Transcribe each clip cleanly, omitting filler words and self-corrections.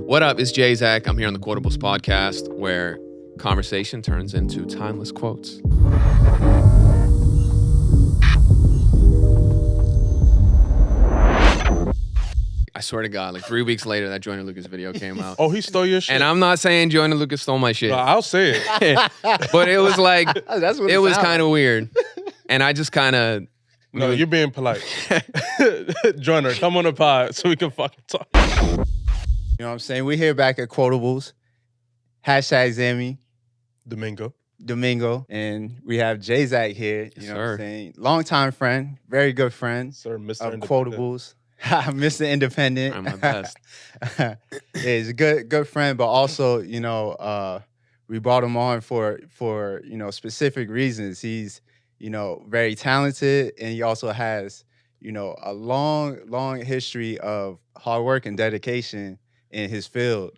What up? It's JZAC. I'm here on the Quotables podcast, where conversation turns into timeless quotes. I swear to God, like 3 weeks later, that Joyner Lucas video came out. Oh, he stole your shit? And I'm not saying Joyner Lucas stole my shit. No, I'll say it. But it was like, That's what it was sounds kind of weird. And I just kind of... No, you're being polite. Joyner, come on the pod so we can fucking talk. You know what I'm saying? We're here back at Quotables. Hashtag Zammy, Domingo. And we have JZAC here. You know what I'm saying? Longtime friend, very good friend. Sir, Mr. Of Quotables. Mr. Independent. I'm my best. Yeah, he's a good friend, but also, you know, we brought him on for you know, specific reasons. He's, you know, very talented, and he also has, you know, a long history of hard work and dedication in his field.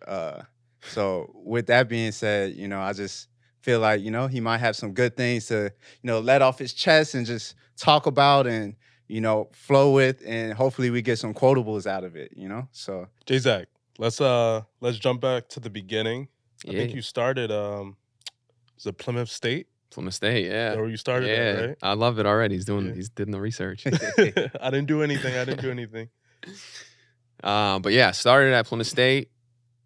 So with that being said, you know, I just feel like, you know, he might have some good things to, you know, let off his chest and just talk about and, you know, flow with, and hopefully we get some quotables out of it, you know? So JZAC, let's jump back to the beginning. I think you started was it Plymouth State? Plymouth State, yeah. Is that where you started at, right? I love it already. He's doing the research. I didn't do anything. But yeah, started at Plymouth State.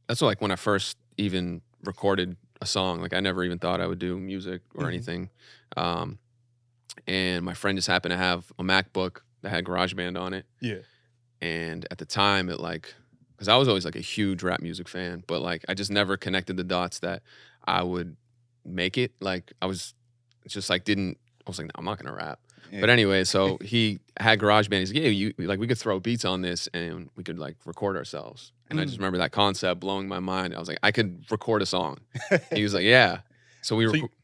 That's like when I first even recorded a song. Like I never even thought I would do music or anything. And my friend just happened to have a MacBook that had GarageBand on it. Yeah. And at the time, it like, because I was always like a huge rap music fan, but like I just never connected the dots that I would make it. Like I was just like, I was like, no, I'm not gonna rap. Yeah. But anyway, so he had GarageBand. He's like, yeah, we could throw beats on this and we could like record ourselves. And I just remember that concept blowing my mind. I was like, I could record a song. He was like, yeah. So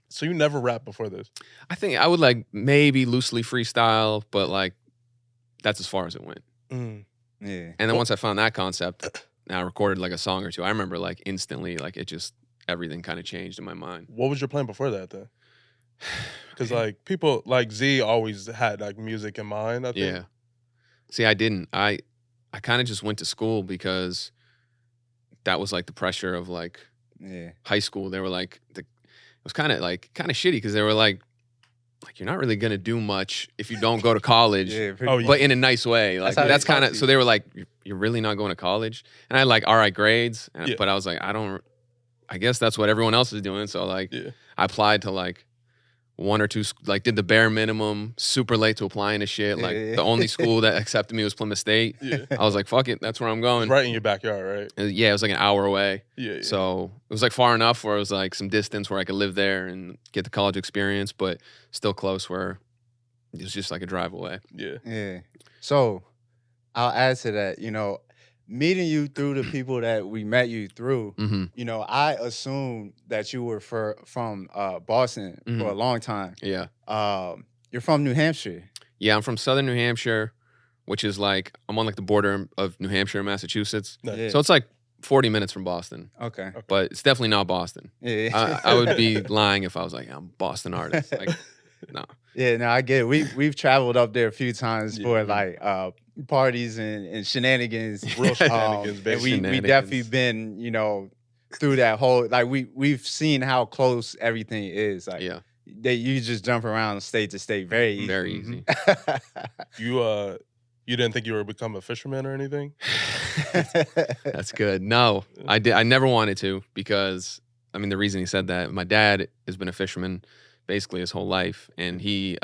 So you never rapped before this? I think I would like maybe loosely freestyle, but like that's as far as it went. Yeah. And then once I found that concept, and I recorded like a song or two, I remember like instantly, like it just, everything kind of changed in my mind. What was your plan before that then? Because like people like Z always had like music in mind, I think. Yeah. See, I didn't. I kind of just went to school because that was like the pressure of like high school. They were like, it was kind of shitty because they were like you're not really gonna do much if you don't go to college. But in a nice way. Like that's kind of, so they were like, you're really not going to college? And I had like all right grades, but I was like, I guess that's what everyone else is doing. So like I applied to like one or two, like did the bare minimum, super late to applying to shit. Like the only school that accepted me was Plymouth State. I was like, fuck it, that's where I'm going. It's right in your backyard, right? Yeah, it was like an hour away. So it was like far enough where it was like some distance where I could live there and get the college experience, but still close where it was just like a drive away. Yeah. So I'll add to that, you know, meeting you through the people that we met you through, you know, I assumed that you were from Boston for a long time. Yeah. You're from New Hampshire. Yeah, I'm from southern New Hampshire, which is like, I'm on like the border of New Hampshire and Massachusetts. Yeah. So it's like 40 minutes from Boston. Okay. But it's definitely not Boston. Yeah. I would be lying if I was like, I'm a Boston artist. Like, no. Yeah, no, I get it. We've traveled up there a few times for like parties and shenanigans. Real shenanigans, baby. And we definitely been, you know, through that whole, like we've seen how close everything is. Like you just jump around state to state very easy. Very easy. You didn't think you were become a fisherman or anything? That's good. No, I did. I never wanted to because, I mean, the reason he said that, my dad has been a fisherman basically his whole life, and he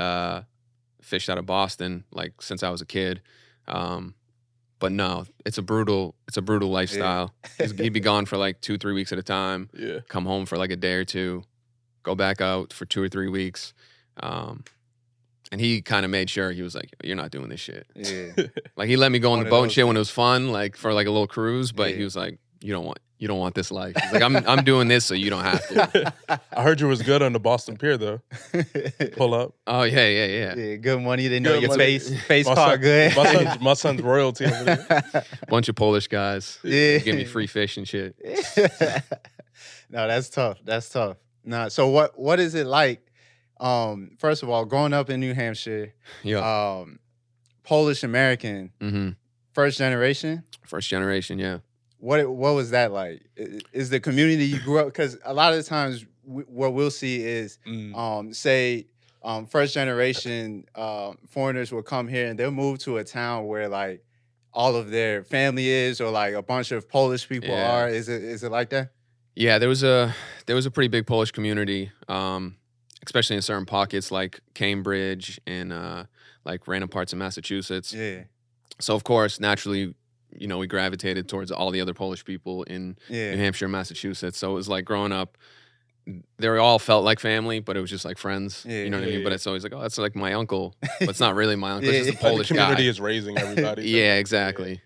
fished out of Boston like since I was a kid. But no, it's a brutal lifestyle. He'd be gone for like 2-3 weeks at a time. Come home for like a day or two, go back out for 2 or 3 weeks. And he kind of made sure, he was like, you're not doing this shit. Like he let me go on the boat and shit when it was fun, like for like a little cruise, but he was like, you don't want this life. He's like, I'm doing this so you don't have to. I heard you was good on the Boston Pier though. Pull up. Oh yeah. Yeah, good money. Didn't know your face card good. My son's royalty over there. Bunch of Polish guys. Give me free fish and shit. No, that's tough. Nah, so what is it like? First of all, growing up in New Hampshire, Polish American, first generation. First generation, yeah. What was that like? Is the community you grew up? Because a lot of the times what we'll see is, say, first generation foreigners will come here and they'll move to a town where like all of their family is, or like a bunch of Polish people are. Is it like that? Yeah, there was a pretty big Polish community, especially in certain pockets like Cambridge and like random parts of Massachusetts. Yeah. So of course, naturally, you know, we gravitated towards all the other Polish people in New Hampshire, Massachusetts. So it was like growing up, they all felt like family, but it was just like friends. You know what I mean? But it's always like, oh, that's like my uncle. But it's not really my uncle. It's just a Polish the community guy. is raising everybody. Yeah, exactly.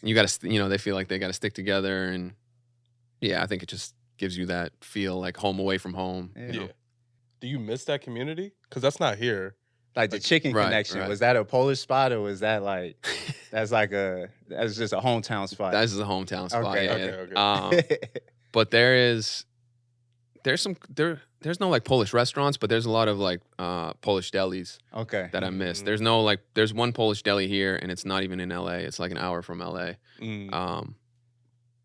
You got to, you know, they feel like they got to stick together. And yeah, I think it just gives you that feel like home away from home. You know? Do you miss that community? Because that's not here. Like the chicken connection, was that a Polish spot, or was that like that's just a hometown spot? That's just a hometown spot. Okay. But there's no like Polish restaurants, but there's a lot of like Polish delis. That I miss. There's one Polish deli here, and it's not even in LA. It's like an hour from LA.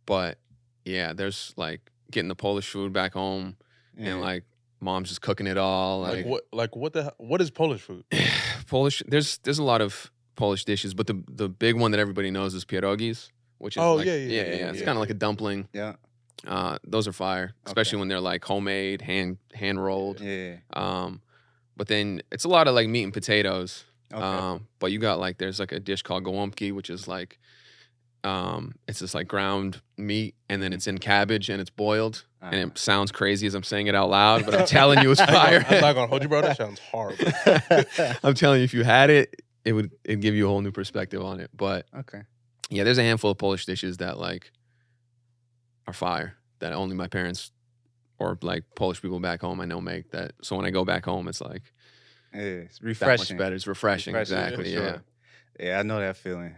But yeah, there's like getting the Polish food back home, and like mom's just cooking it all. What is Polish food? Polish. There's a lot of Polish dishes, but the big one that everybody knows is pierogies, which is it's kind of like a dumpling. Yeah. Those are fire, especially when they're like homemade, hand rolled. But then it's a lot of like meat and potatoes. But you got like there's like a dish called gołąbki, which is like it's just like ground meat, and then it's in cabbage and it's boiled. And it sounds crazy as I'm saying it out loud, but I'm telling you, it's fire. I'm not gonna hold you, bro. That sounds horrible. I'm telling you, if you had it, it'd give you a whole new perspective on it. But yeah, there's a handful of Polish dishes that like are fire that only my parents or like Polish people back home I know make that. So when I go back home, it's like it's refreshing. That much better. It's refreshing. Exactly. Yeah. Yeah, I know that feeling.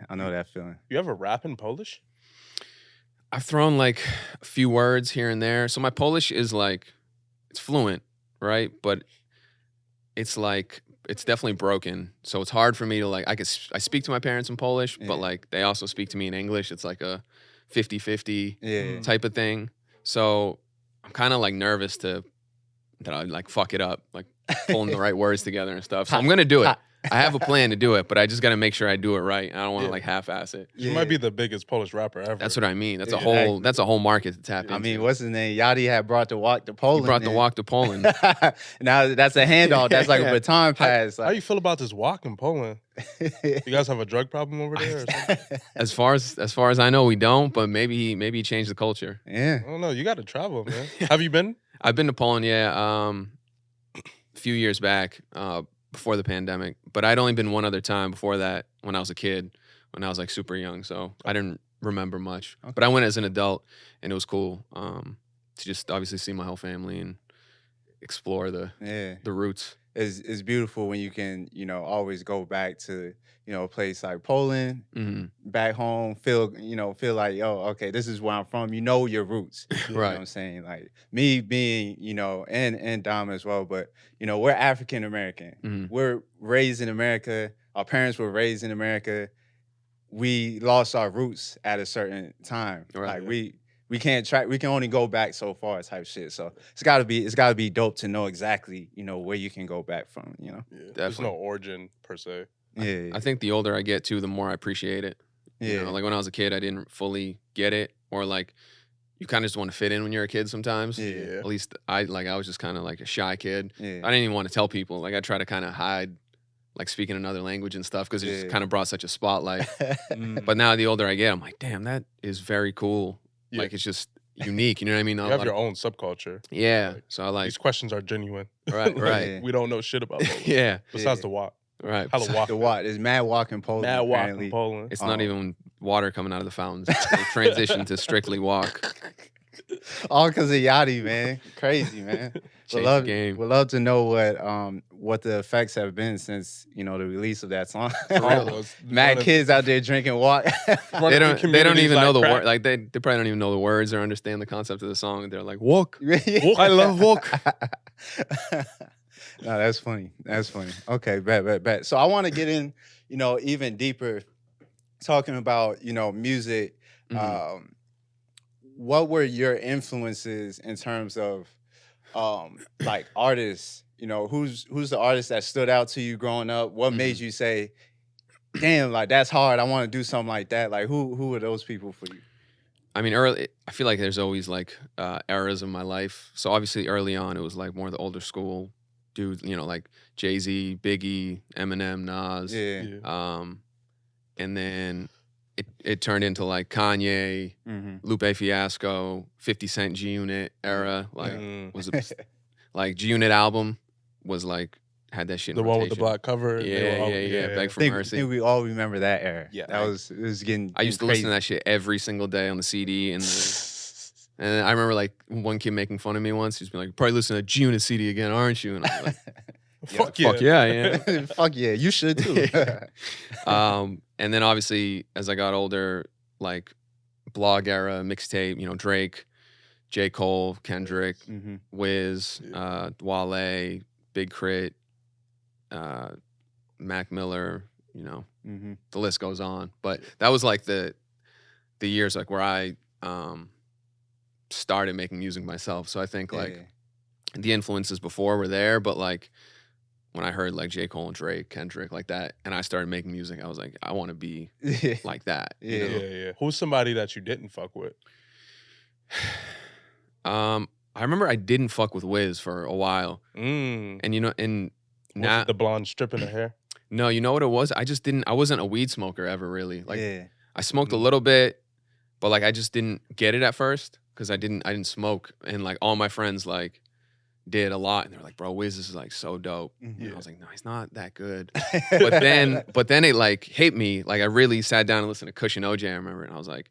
You ever rap in Polish? I've thrown like a few words here and there. So my Polish is like, it's fluent, right? But it's like, it's definitely broken. So it's hard for me to like, I speak to my parents in Polish, but like they also speak to me in English. It's like a 50-50 type of thing. So I'm kind of like nervous that I like fuck it up, like pulling the right words together and stuff. So I'm going to do it. I have a plan to do it, but I just got to make sure I do it right. I don't want to like half-ass it. You might be the biggest Polish rapper ever. That's what I mean. That's a whole market to tap into. I mean, what's his name? Yachty had brought the walk to Poland. He brought the walk to Poland. Now that's a handoff. That's like a baton pass. How you feel about this walk in Poland? You guys have a drug problem over there or something? As far as I know, we don't. But maybe he changed the culture. Yeah. I don't know. You got to travel, man. Have you been? I've been to Poland. Yeah. A few years back. Before the pandemic, but I'd only been one other time before that when I was a kid, when I was like super young, so I didn't remember much. But I went as an adult, and it was cool to just obviously see my whole family and explore the roots. It's beautiful when you can, you know, always go back to, you know, a place like Poland, back home, feel like, yo, okay, this is where I'm from. You know your roots. You know what I'm saying? Like me being, you know, and Dom as well, but, you know, we're African American. We're raised in America. Our parents were raised in America. We lost our roots at a certain time. Like we can't track. We can only go back so far, type shit. So it's gotta be dope to know exactly, you know, where you can go back from. You know, there's no origin per se. I think the older I get too, the more I appreciate it. You know, like when I was a kid, I didn't fully get it, or like you kind of just want to fit in when you're a kid sometimes. At least I was just kind of like a shy kid. I didn't even want to tell people. Like I try to kind of hide, like speaking another language and stuff, because it just kind of brought such a spotlight. But now the older I get, I'm like, damn, that is very cool. Like it's just unique, you know what I mean? You have your own subculture. Yeah. Like, so I like these questions are genuine. Right. We don't know shit about Poland. Besides the walk. Right. The water. There's mad walk in Poland. Mad walk in Poland. It's not even water coming out of the fountains. They transition to strictly walk. All because of Yachty, man. Crazy, man. We'd love to know what the effects have been since, you know, the release of that song. Mad kids out there drinking water. They don't even know the word. Like they probably don't even know the words or understand the concept of the song. They're like, walk. I love walk. No, that's funny. Okay, bet. So I want to get in, you know, even deeper, talking about, you know, music. what were your influences in terms of like artists? You know, who's the artist that stood out to you growing up? What made you say, damn, like that's hard, I want to do something like that? Like who were those people for you? I mean, I feel like there's always like eras of my life. So obviously early on, it was like more the older school dudes, you know, like Jay-Z, Biggie, Eminem, Nas. Yeah. And then it turned into like Kanye, Lupe Fiasco, 50 Cent, G-Unit era. Like was like G-Unit album was like had that shit in The one with rotation. the black cover. Yeah. Beg for I Mercy. think we all remember that era. Yeah. It was getting I used to crazy. listen to that shit every single day on the CD. And I remember like one kid making fun of me once. He's been like, probably listening to G-Unit CD again, aren't you? And I'm like, Fuck yeah. Fuck yeah. Fuck yeah, you should too. And then obviously as I got older, like blog era, mixtape, you know, Drake, J. Cole, Kendrick, Wiz, Wale, Big Crit, Mac Miller, you know, the list goes on. But that was like the years like where I started making music myself. So I think like the influences before were there, but like when I heard like J. Cole and Drake, Kendrick, like that, and I started making music, I was like, I want to be like that. You know? Yeah. Who's somebody that you didn't fuck with? I remember I didn't fuck with Wiz for a while, and you know, and now the blonde strip in the hair. No, you know what it was? I wasn't a weed smoker ever really. Like I smoked a Mm. little bit, but like I just didn't get it at first because I didn't smoke, and like all my friends like did a lot, and they're like, bro, Wiz, this is like so dope. And I was like, no, he's not that good. But then it like hit me. Like I really sat down and listened to Kush and OJ, I remember, and I was like,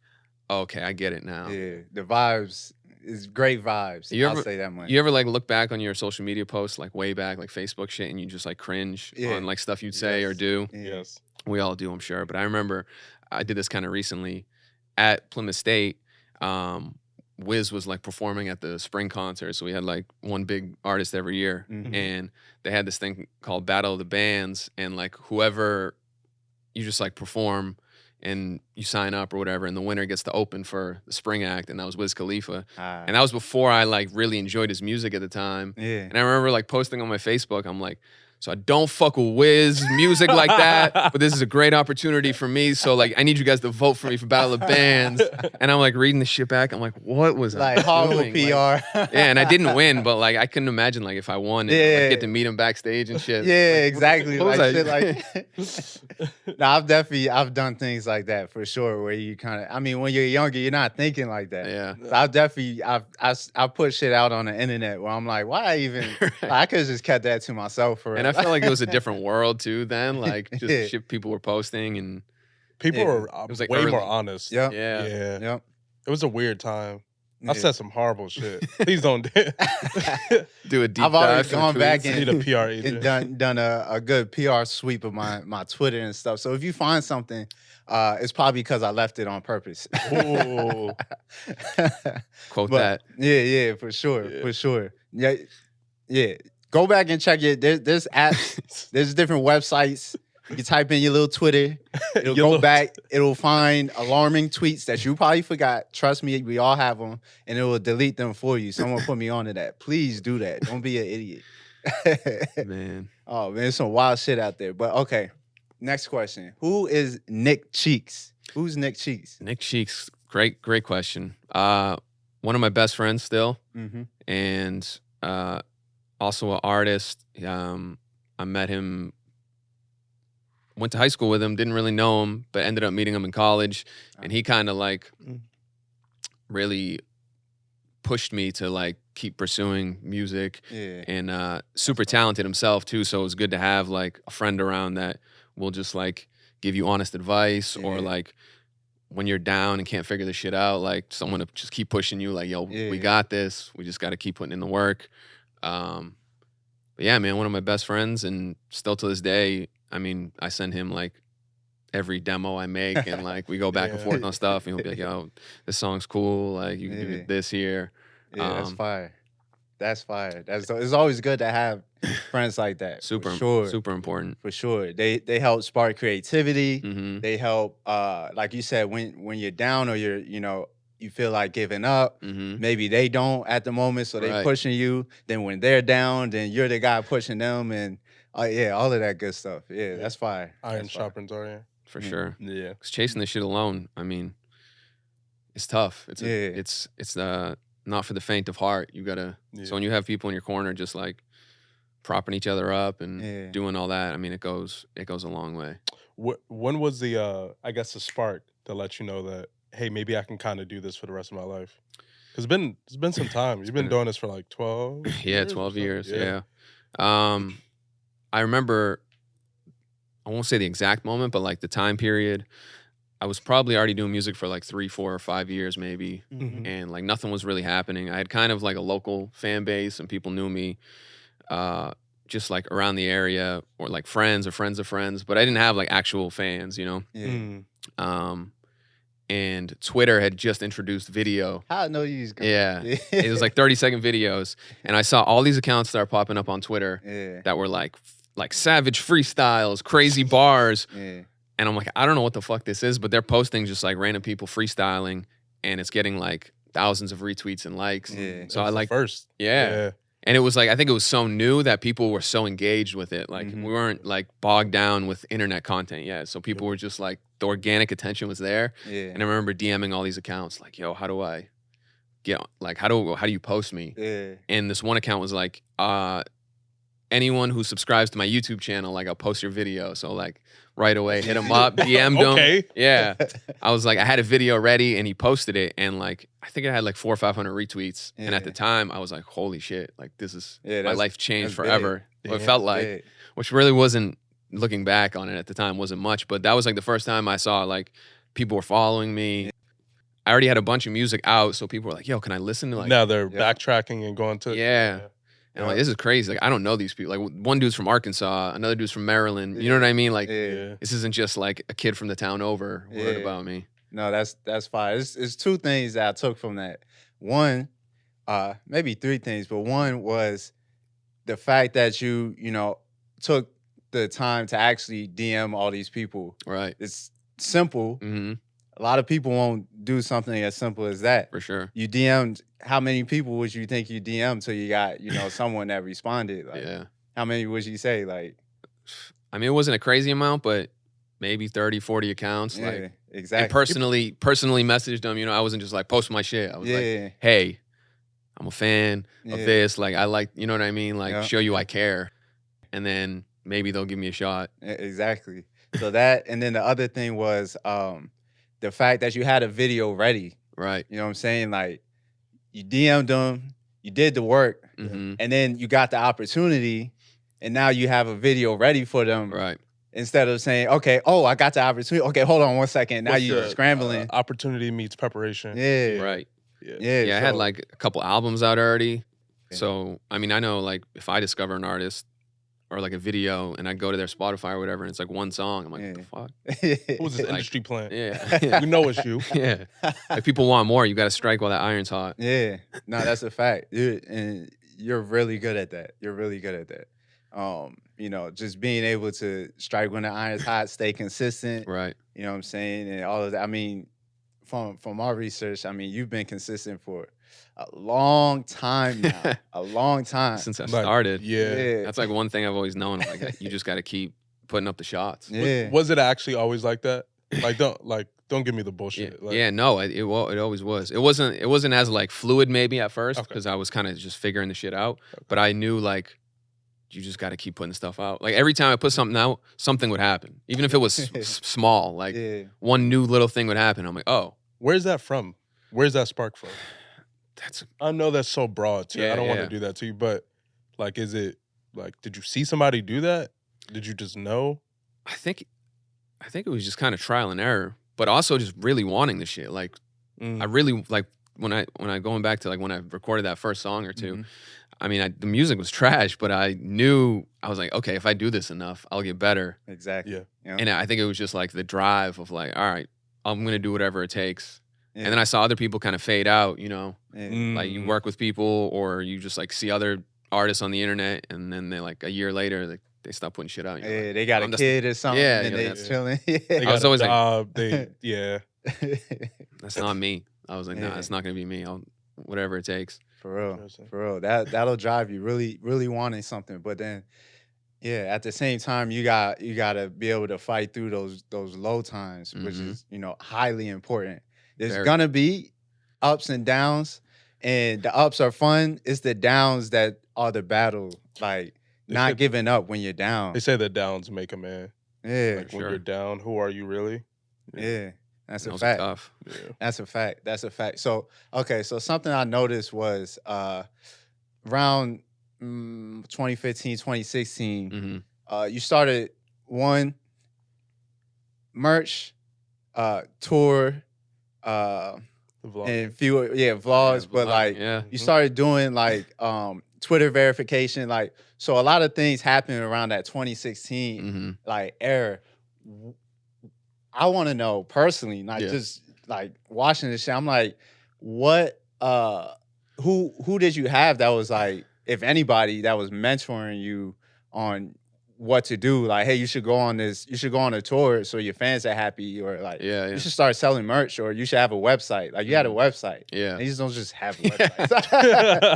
okay, I get it now. Yeah, the vibes is great vibes. I'll say that much. You ever like look back on your social media posts like way back, like Facebook shit, and you just like cringe on like stuff you'd say or do? Yes. We all do, I'm sure. But I remember I did this kind of recently at Plymouth State. Wiz was like performing at the spring concert. So we had like one big artist every year. And they had this thing called Battle of the Bands. And like whoever you just like perform and you sign up or whatever, and the winner gets to open for the spring act, and that was Wiz Khalifa. And that was before I like really enjoyed his music at the time. And I remember like posting on my Facebook, I'm like, so I don't fuck with Wiz music like that, but this is a great opportunity for me. So like, I need you guys to vote for me for Battle of Bands. And I'm like reading the shit back. I'm like, what was like I horrible doing? PR? Like, yeah, and I didn't win, but like I couldn't imagine like if I won, and, like, get to meet him backstage and shit. Yeah, like, exactly. what Like was shit like. No, I've done things like that for sure. Where you kind of, I mean, when you're younger, you're not thinking like that. Yeah. So I put shit out on the internet where I'm like, why I even? Like, I could have just kept that to myself for. And I felt like it was a different world too then, like just shit people were posting, and people were it was like way early. more honest. Yep. Yeah. It was a weird time. I Yeah. said some horrible shit. Please don't do a deep I've dive. already for the gone back tweets. need a PR agent. and done a good PR sweep of my Twitter and stuff. So if you find something, it's probably because I left it on purpose. Ooh. Quote But, that. Yeah, for sure. Yeah. Go back and check it. There's apps, there's different websites. You type in your little Twitter, it'll go back, it'll find alarming tweets that you probably forgot. Trust me, we all have them, and it will delete them for you. Someone put me onto that. Please do that. Don't be an idiot. Man. Oh man, there's some wild shit out there. But okay, next question. Who is Nick Cheeks? Who's Nick Cheeks? Nick Cheeks, great question. One of my best friends still, and also an artist. I met him, went to high school with him, didn't really know him, but ended up meeting him in college, and he kind of like really pushed me to like keep pursuing music, and super talented himself too. So it was good to have like a friend around that will just like give you honest advice, or like when you're down and can't figure this shit out, like someone to just keep pushing you, like, yo, we got this. We just got to keep putting in the work. But yeah, man, one of my best friends, and still to this day, I mean, I send him like every demo I make, and like we go back and forth on stuff, and he'll be like, yo, this song's cool. Like you can do this here. Yeah, that's fire. That's fire. It's always good to have friends like that. Super important. For sure. They help spark creativity. Mm-hmm. They help, like you said, when you're down or you're, you know, you feel like giving up. Maybe they don't at the moment, so they pushing you. Then when they're down, then you're the guy pushing them, and yeah, all of that good stuff. Yeah, that's fire. Iron sharpens iron. For sure. Yeah. Because chasing this shit alone, I mean, it's tough. It's not for the faint of heart. You gotta. So when you have people in your corner, just like propping each other up and doing all that, I mean, it goes a long way. When was the I guess the spark that let you know that, hey, maybe I can kind of do this for the rest of my life? Because it's been some time. You've been doing this for like 12 years? 12 years, yeah. I remember, I won't say the exact moment, but like the time period, I was probably already doing music for like 3, 4, or 5 years maybe, and like nothing was really happening. I had kind of like a local fan base and people knew me just like around the area, or like friends or friends of friends, but I didn't have like actual fans, you know? And Twitter had just introduced video. I know you. Yeah. It was like 30-second videos. And I saw all these accounts start popping up on Twitter that were like savage freestyles, crazy bars. And I'm like, I don't know what the fuck this is, but they're posting just like random people freestyling, and it's getting like thousands of retweets and likes. So I like first. And it was like, I think it was so new that people were so engaged with it. Like we weren't like bogged down with internet content yet. So people were just like, the organic attention was there. And I remember DMing all these accounts like, yo, how do I get, like, how do you post me? And this one account was like, anyone who subscribes to my YouTube channel, like I'll post your video. So like right away, hit him up, DM'd him. Yeah. I was like, I had a video ready and he posted it, and like, I think it had like 400 or 500 retweets. And at the time I was like, holy shit, like this is, my life changed forever. It felt like, which really wasn't, looking back on it at the time, wasn't much, but that was like the first time I saw like people were following me. I already had a bunch of music out, so people were like, yo, can I listen to like. Now they're backtracking and going to. And I'm like, this is crazy. Like, I don't know these people. Like, one dude's from Arkansas, another dude's from Maryland. You know what I mean? Like, this isn't just like a kid from the town over worried about me. No, that's fine. It's two things that I took from that. One, maybe three things, but one was the fact that you know, took the time to actually DM all these people. Right. It's simple. A lot of people won't do something as simple as that. For sure. You DM'd, how many people would you think you DM'd till you got, you know, someone that responded? Like, how many would you say? Like, I mean, it wasn't a crazy amount, but maybe 30, 40 accounts. Like, exactly. And personally messaged them. You know, I wasn't just like, post my shit. I was like, hey, I'm a fan of this. Like, I like, you know what I mean? Like, show you I care. And then maybe they'll give me a shot. Exactly. So that, and then the other thing was the fact that you had a video ready. Right. You know what I'm saying? Like, you DM'd them, you did the work, and then you got the opportunity, and now you have a video ready for them. Right. Instead of saying, okay, oh, I got the opportunity. Okay, hold on one second. Now you're scrambling. Opportunity meets preparation. Right. Yeah, I had like a couple albums out already. So, I mean, I know like if I discover an artist or like a video and I go to their Spotify or whatever and it's like one song, I'm like, what the fuck? What was this industry plan? Yeah. We know it's you. Yeah. Like, people want more. You got to strike while that iron's hot. Yeah. No, that's a fact. And you're really good at that. You're really good at that. You know, just being able to strike when the iron's hot, stay consistent. Right. You know what I'm saying? And all of that. I mean, from our research, I mean, you've been consistent for a long time now. A long time. Since I started. Yeah. That's like one thing I've always known. Like, you just got to keep putting up the shots. Yeah. Was it actually always like that? Don't give me the bullshit. No, it always was. It wasn't as like fluid maybe at first because I was kind of just figuring the shit out. But I knew like, you just got to keep putting stuff out. Like, every time I put something out, something would happen. Even if it was small, like one new little thing would happen. I'm like, oh. Where's that from? Where's that spark from? I know that's so broad too. I don't want to do that to you, but like, is it like, did you see somebody do that? Did you just know? I think it was just kind of trial and error, but also just really wanting the shit. Like, I really like when I going back to like when I recorded that first song or two. I mean, the music was trash, but I knew, I was like, okay, if I do this enough, I'll get better. Exactly. Yeah. And I think it was just like the drive of like, all right, I'm going to do whatever it takes. And then I saw other people kind of fade out, you know, like you work with people or you just like see other artists on the internet and then they like a year later, they stop putting shit out. Like, they got a kid or something and they chilling. They got I was always job, like, that's not me. I was like, nah, it's not gonna be me. Whatever it takes. For real. That'll drive you really, really wanting something. But then, yeah, at the same time, you gotta be able to fight through those low times, which is highly important. There's gonna be ups and downs, and the ups are fun. It's the downs that are the battle. Like not giving up when you're down. They say the downs make a man. Yeah, like when you're down, who are you really? Yeah. That's a fact. Tough. Yeah. That's a fact. That's a fact. So, okay, so something I noticed was around 2015, 2016, you started one merch, tour, and few vlogs, but like you started doing like Twitter verification, like so a lot of things happened around that 2016 like era. I want to know personally, not just like watching this shit. I'm like, what? Who did you have that was like, if anybody, that was mentoring you on what to do? Like, hey, you should go on this. You should go on a tour so your fans are happy, or like, you should start selling merch, or you should have a website. Like, you had a website. Yeah, and you just don't just have a website.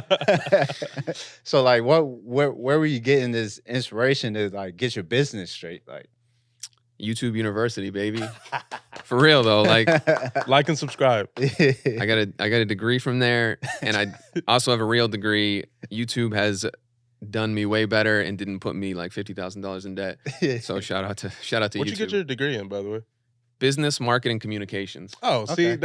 So, like, where were you getting this inspiration to like get your business straight? Like. YouTube University, baby. For real though, like and subscribe. I got a degree from there, and I also have a real degree. YouTube has done me way better and didn't put me like $50,000 in debt. So shout out to What'd YouTube. What'd you get your degree in, by the way? Business, marketing, communications. Oh, see, he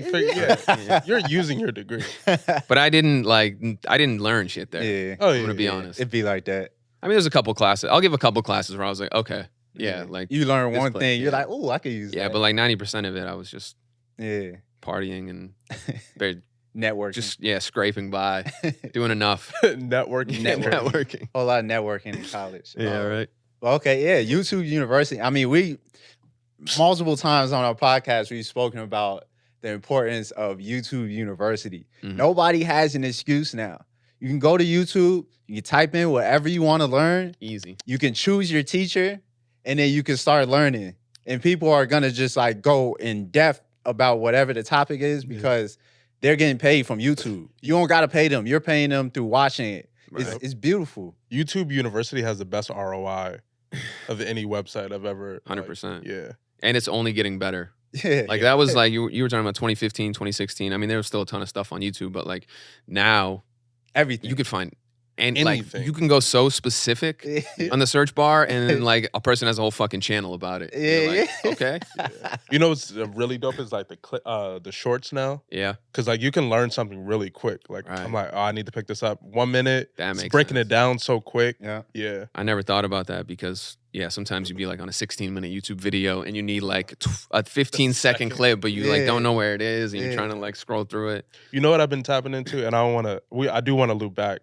figured. You're using your degree, but I didn't learn shit there. Yeah. I'm gonna be honest. It'd be like that. I mean, there's a couple classes. I'll give a couple classes where I was like, okay. Yeah, like you learn one thing, you're like, oh, I could use that. Yeah, but like 90% of it, I was just partying and networking. Just scraping by, doing enough networking. A whole lot of networking in college. Yeah, right. Well, okay, yeah, YouTube University. I mean, we multiple times on our podcast we've spoken about the importance of YouTube University. Nobody has an excuse now. You can go to YouTube, you can type in whatever you want to learn. Easy. You can choose your teacher. And then you can start learning. And people are going to just like go in depth about whatever the topic is because they're getting paid from YouTube. You don't got to pay them. You're paying them through watching it. Right. It's beautiful. YouTube University has the best ROI of any website I've ever. 100%. Yeah. And it's only getting better. Yeah. Like that was like, you were talking about 2015, 2016. I mean, there was still a ton of stuff on YouTube, but like now. Everything. You could find anything. Like you can go so specific on the search bar, and then like a person has a whole fucking channel about it. Yeah, okay. You know what's really dope is like the shorts now. Yeah, because like you can learn something really quick. Like I'm like, oh, I need to pick this up 1 minute. That makes breaking sense. It down so quick. Yeah. I never thought about that because sometimes you'd be like on a 16-minute YouTube video and you need like a 15-second clip, but you like don't know where it is, and you're trying to like scroll through it. You know what I've been tapping into, and I do want to loop back.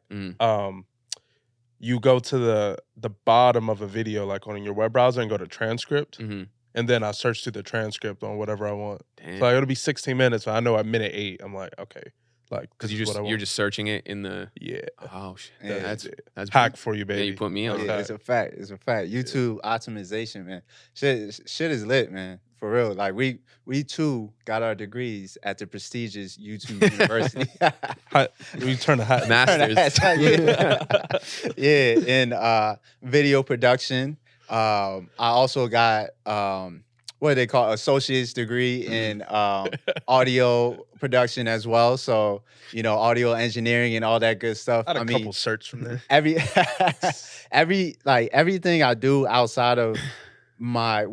You go to the bottom of a video, like on your web browser, and go to transcript, and then I search through the transcript on whatever I want. Damn. So like, it'll be 16 minutes, but I know at minute 8, I'm like, okay, like because you're just searching it in the Oh shit, that's hack for you, baby. Yeah, you put me on. Yeah, it's a fact. It's a fact. YouTube optimization, man. Shit is lit, man. For real. Like we too got our degrees at the prestigious YouTube University. We turn the hat. Masters. In video production. I also got what do they call associate's degree in audio production as well. So, audio engineering and all that good stuff. I had a couple certs from there. Everything I do outside of my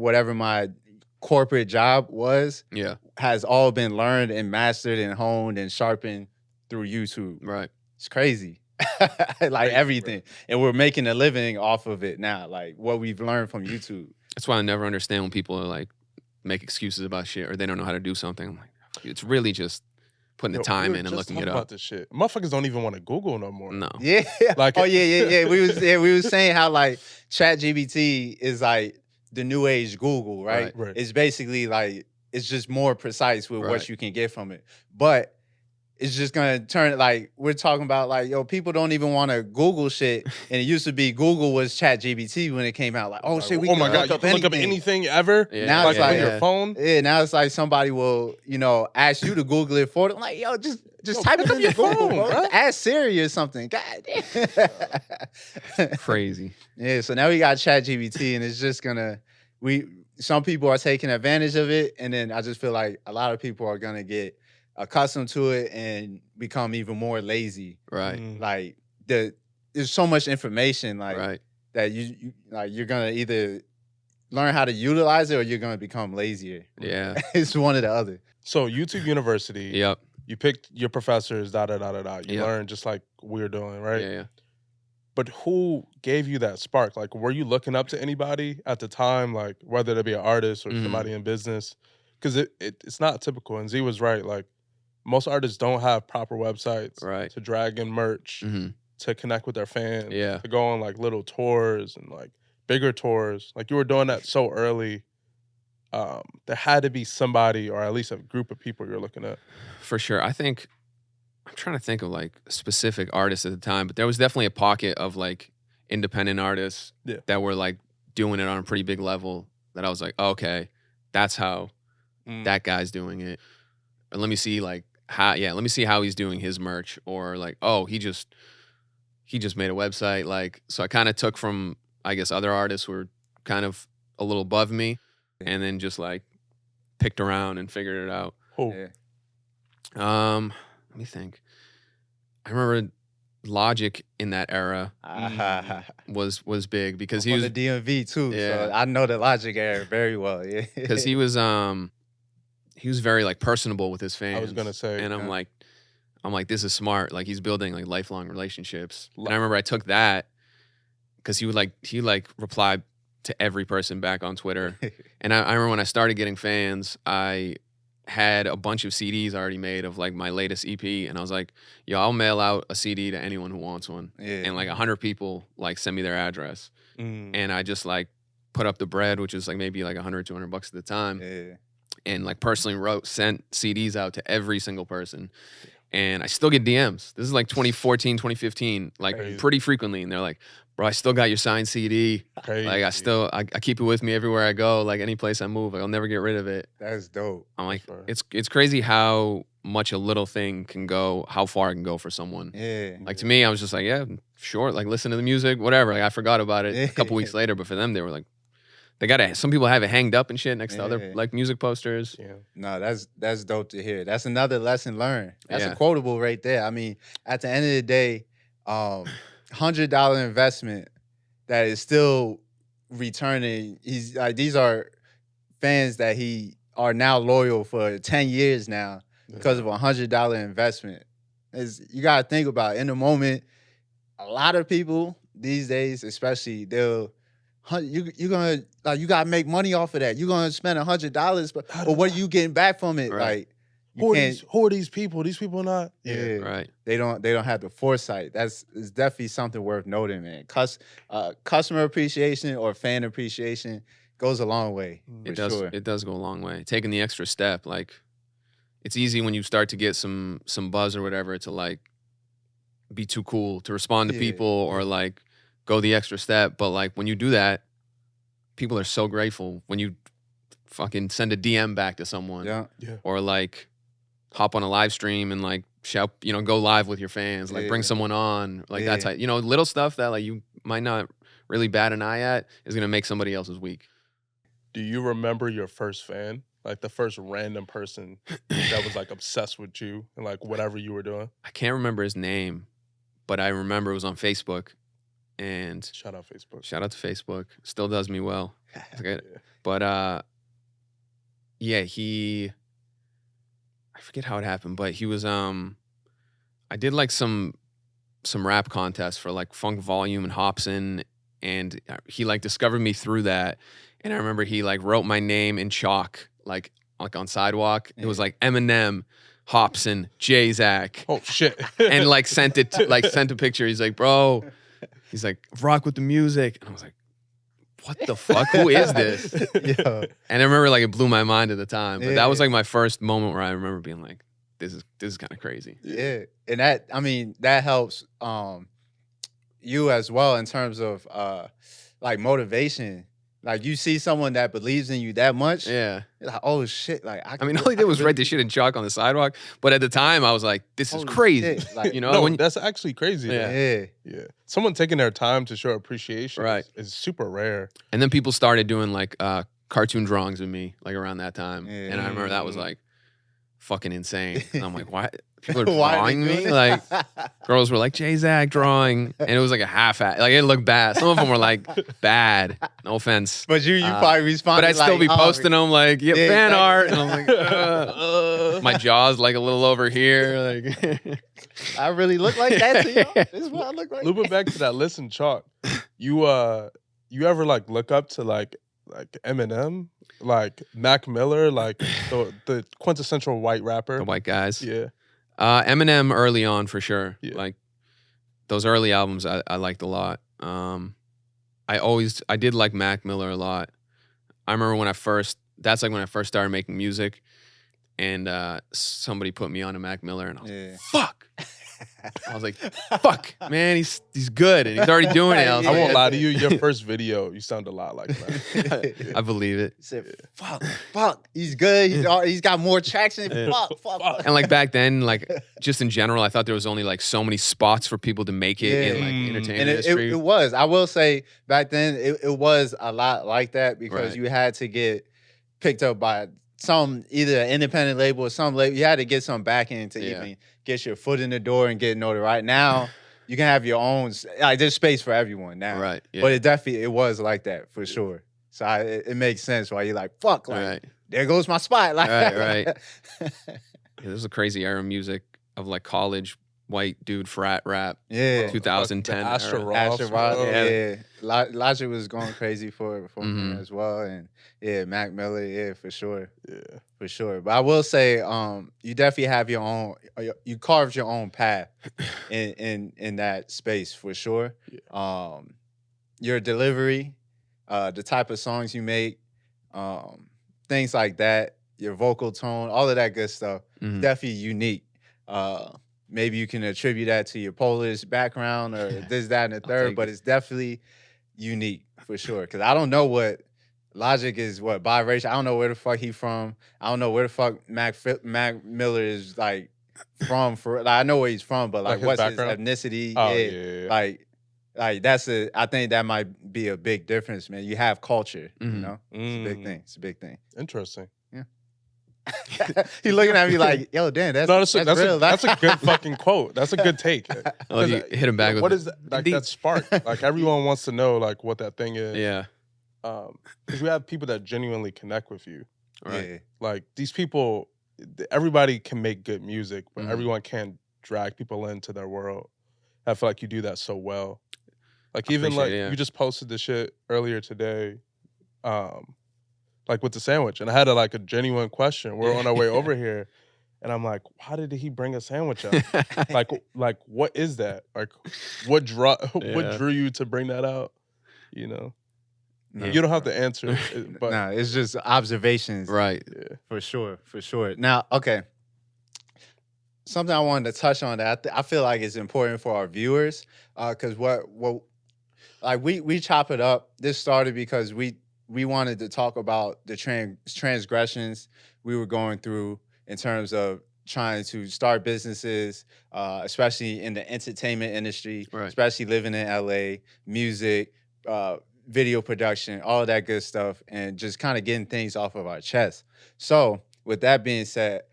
corporate job has all been learned and mastered and honed and sharpened through YouTube. Right. It's crazy. Everything. And we're making a living off of it now, like what we've learned from YouTube. That's why I never understand when people are like make excuses about shit or they don't know how to do something. I'm like, it's really just putting the time in and looking it up. About this shit. Motherfuckers don't even want to Google no more. No. Yeah. We was saying how like ChatGPT is like the new age Google, right? It's basically like it's just more precise with what you can get from it. But it's just gonna turn like we're talking about like yo, people don't even want to Google shit, and it used to be Google was ChatGPT when it came out. Like, oh shit, we can my God, look you up can look up anything ever. Yeah. Now Like it's like on your phone. Yeah, now it's like somebody will ask you to Google it for them. Like yo, just type it pick in up your your Google, phone, bro. bro. Ask Siri or something. God damn. Crazy. Yeah, so now we got ChatGPT, and it's just gonna some people are taking advantage of it, and then I just feel like a lot of people are gonna get accustomed to it and become even more lazy. Right. Like there's so much information Right. that you like you're gonna either learn how to utilize it or you're gonna become lazier. Yeah. It's one or the other. So YouTube University. Yep. You picked your professors. You Yep. learned just like we're doing, right? Yeah. But who gave you that spark? Like, were you looking up to anybody at the time, like whether it be an artist or somebody in business? Because it's not typical. And Z was right. Like, most artists don't have proper websites to drag in merch, to connect with their fans, to go on like little tours and like bigger tours. Like, you were doing that so early. There had to be somebody or at least a group of people you're looking at. For sure. I'm trying to think of like specific artists at the time, but there was definitely a pocket of like independent artists that were like doing it on a pretty big level that I was like, oh, okay, that's how that guy's doing it. Or let me see like let me see how he's doing his merch, or like, oh, he just made a website. Like, so I kind of took from, I guess, other artists who were kind of a little above me, and then just like picked around and figured it out. Let me think. I remember Logic in that era was big because he was the DMV too. Yeah. So I know the Logic era very well. Yeah, because he was very like personable with his fans. I was gonna say, and I'm like, this is smart. Like, he's building like lifelong relationships. And I remember I took that because he replied to every person back on Twitter. And I remember when I started getting fans, I had a bunch of CDs already made of like my latest EP, and I was like, yo, I'll mail out a CD to anyone who wants one. And like 100 people like send me their address. And I just like put up the bread, which was like maybe like $100, $200 at the time. And like personally sent CDs out to every single person. And I still get DMs. This is like 2014, 2015, like pretty frequently. And they're like, bro, I still got your signed CD. Like, I keep it with me everywhere I go. Like, any place I move, like, I'll never get rid of it. That's dope. I'm like, it's crazy how much a little thing can go, how far it can go for someone. Like, to me, I was just like, yeah, sure. Like, listen to the music, whatever. Like, I forgot about it a couple weeks later. But for them, they were like, some people have it hanged up and shit next to other like music posters. No, that's dope to hear. That's another lesson learned. That's a quotable right there. I mean, at the end of the day, $100 investment that is still returning. He's like, these are fans that he are now loyal for 10 years now because of $100 investment. You gotta think about it. In the moment, a lot of people these days, especially, you're gonna like, you gotta make money off of that. You're gonna spend $100, but what are you getting back from it? Like, who are these people? These people not. Right. They don't have the foresight. It's definitely something worth noting, man. Customer appreciation or fan appreciation goes a long way. It does go a long way. Taking the extra step, like, it's easy when you start to get some buzz or whatever to like be too cool to respond to people or like go the extra step. But like, when you do that, people are so grateful when you fucking send a DM back to someone or like hop on a live stream and like shout, go live with your fans, like bring someone on, like that type, little stuff that like you might not really bat an eye at is going to make somebody else's week. Do you remember your first fan? Like the first random person that was like obsessed with you and like whatever you were doing? I can't remember his name, but I remember it was on Facebook. And shout out Facebook. Shout out to Facebook. Still does me well. But I forget how it happened, but he was I did like some rap contests for like Funk Volume and Hobson, and he like discovered me through that. And I remember he like wrote my name in chalk like on sidewalk. It was like Eminem, Hobson, JZAC. Oh shit. And like sent a picture. He's like, bro, he's like, rock with the music. And I was like, what the fuck? Who is this? And I remember like it blew my mind at the time. But that was like my first moment where I remember being like, this is kind of crazy. Yeah. And that, I mean, that helps you as well in terms of like motivation. Like you see someone that believes in you that much. Yeah. You're like, oh shit. Like I mean, all he did was write this shit in chalk on the sidewalk. But at the time, I was like, this is crazy. Like, you know, no, that's actually crazy. Yeah. Someone taking their time to show appreciation Right. is super rare. And then people started doing like cartoon drawings of me like around that time. And I remember that was like fucking insane. And I'm like, why? People are drawing me? Like, girls were like, JZAC drawing. And it was like a half-ass. Like, it looked bad. Some of them were like, bad. No offense. But you probably responded. But I'd still be posting them like, yeah, fan exactly. art. And I'm like, my jaw's like a little over here. Like, I really look like that to y'all? This is what I look like? Looping back to that list in chalk, you ever like look up to like Eminem? Like Mac Miller, like the quintessential white rapper. the white guys. Yeah. Eminem early on for sure. Yeah. Like those early albums I liked a lot. I did like Mac Miller a lot. I remember when I first started making music and somebody put me on to Mac Miller and I was like, fuck. I was like, fuck, man, he's good and he's already doing it. I won't lie to you, your first video, you sound a lot like that. I believe it. He said, fuck, he's good. He's got more traction. Fuck. And like back then, like just in general, I thought there was only like so many spots for people to make it in like entertainment And industry. it was. I will say back then it was a lot like that because you had to get picked up by either an independent label or some label. You had to get some backing to even get your foot in the door and get noted. Right now, you can have your own. Like, there's space for everyone now. Right. Yeah. But it was like that for sure. So it makes sense why you're like, fuck, like there goes my spot. Like, right. Yeah, this was a crazy era of music of like college white dude frat rap. Yeah. 2010. Asher era. Ross. Yeah. Logic was going crazy for him as well. And Mac Miller, for sure. Yeah. For sure. But I will say, you definitely have your own, you carved your own path in that space for sure. Yeah. Your delivery, the type of songs you make, things like that, your vocal tone, all of that good stuff, definitely unique. Maybe you can attribute that to your Polish background or this, that, and the third, but it's definitely unique for sure. Because I don't know what Logic is, biracial. I don't know where the fuck he from. I don't know where the fuck Mac Miller is like from. I know where he's from, but like what's background? His ethnicity? Oh, yeah. Like that's I think that might be a big difference, man. You have culture, you know. It's a big thing. It's a big thing. Interesting. He's looking at me like, yo, damn, that's real. That's a good fucking quote. That's a good take. Oh, you hit him back with what is that? Like that spark? Like everyone wants to know like what that thing is. Yeah. Because we have people that genuinely connect with you. Right. Yeah. Like these people, everybody can make good music, but everyone can't drag people into their world. I feel like you do that so well. Like even like you just posted the shit earlier today. Like with the sandwich, and I had a genuine question. We're on our way over here, and I'm like, "Why did he bring a sandwich out? like what is that? Like, what drew you to bring that out? You know, you don't have to answer, but no, it's just observations, right? Yeah. For sure. Now, okay, something I wanted to touch on that I feel like is important for our viewers, because we chop it up. This started because we wanted to talk about the transgressions we were going through in terms of trying to start businesses, especially in the entertainment industry, especially living in LA, music, video production, all of that good stuff, and just kind of getting things off of our chest. So with that being said,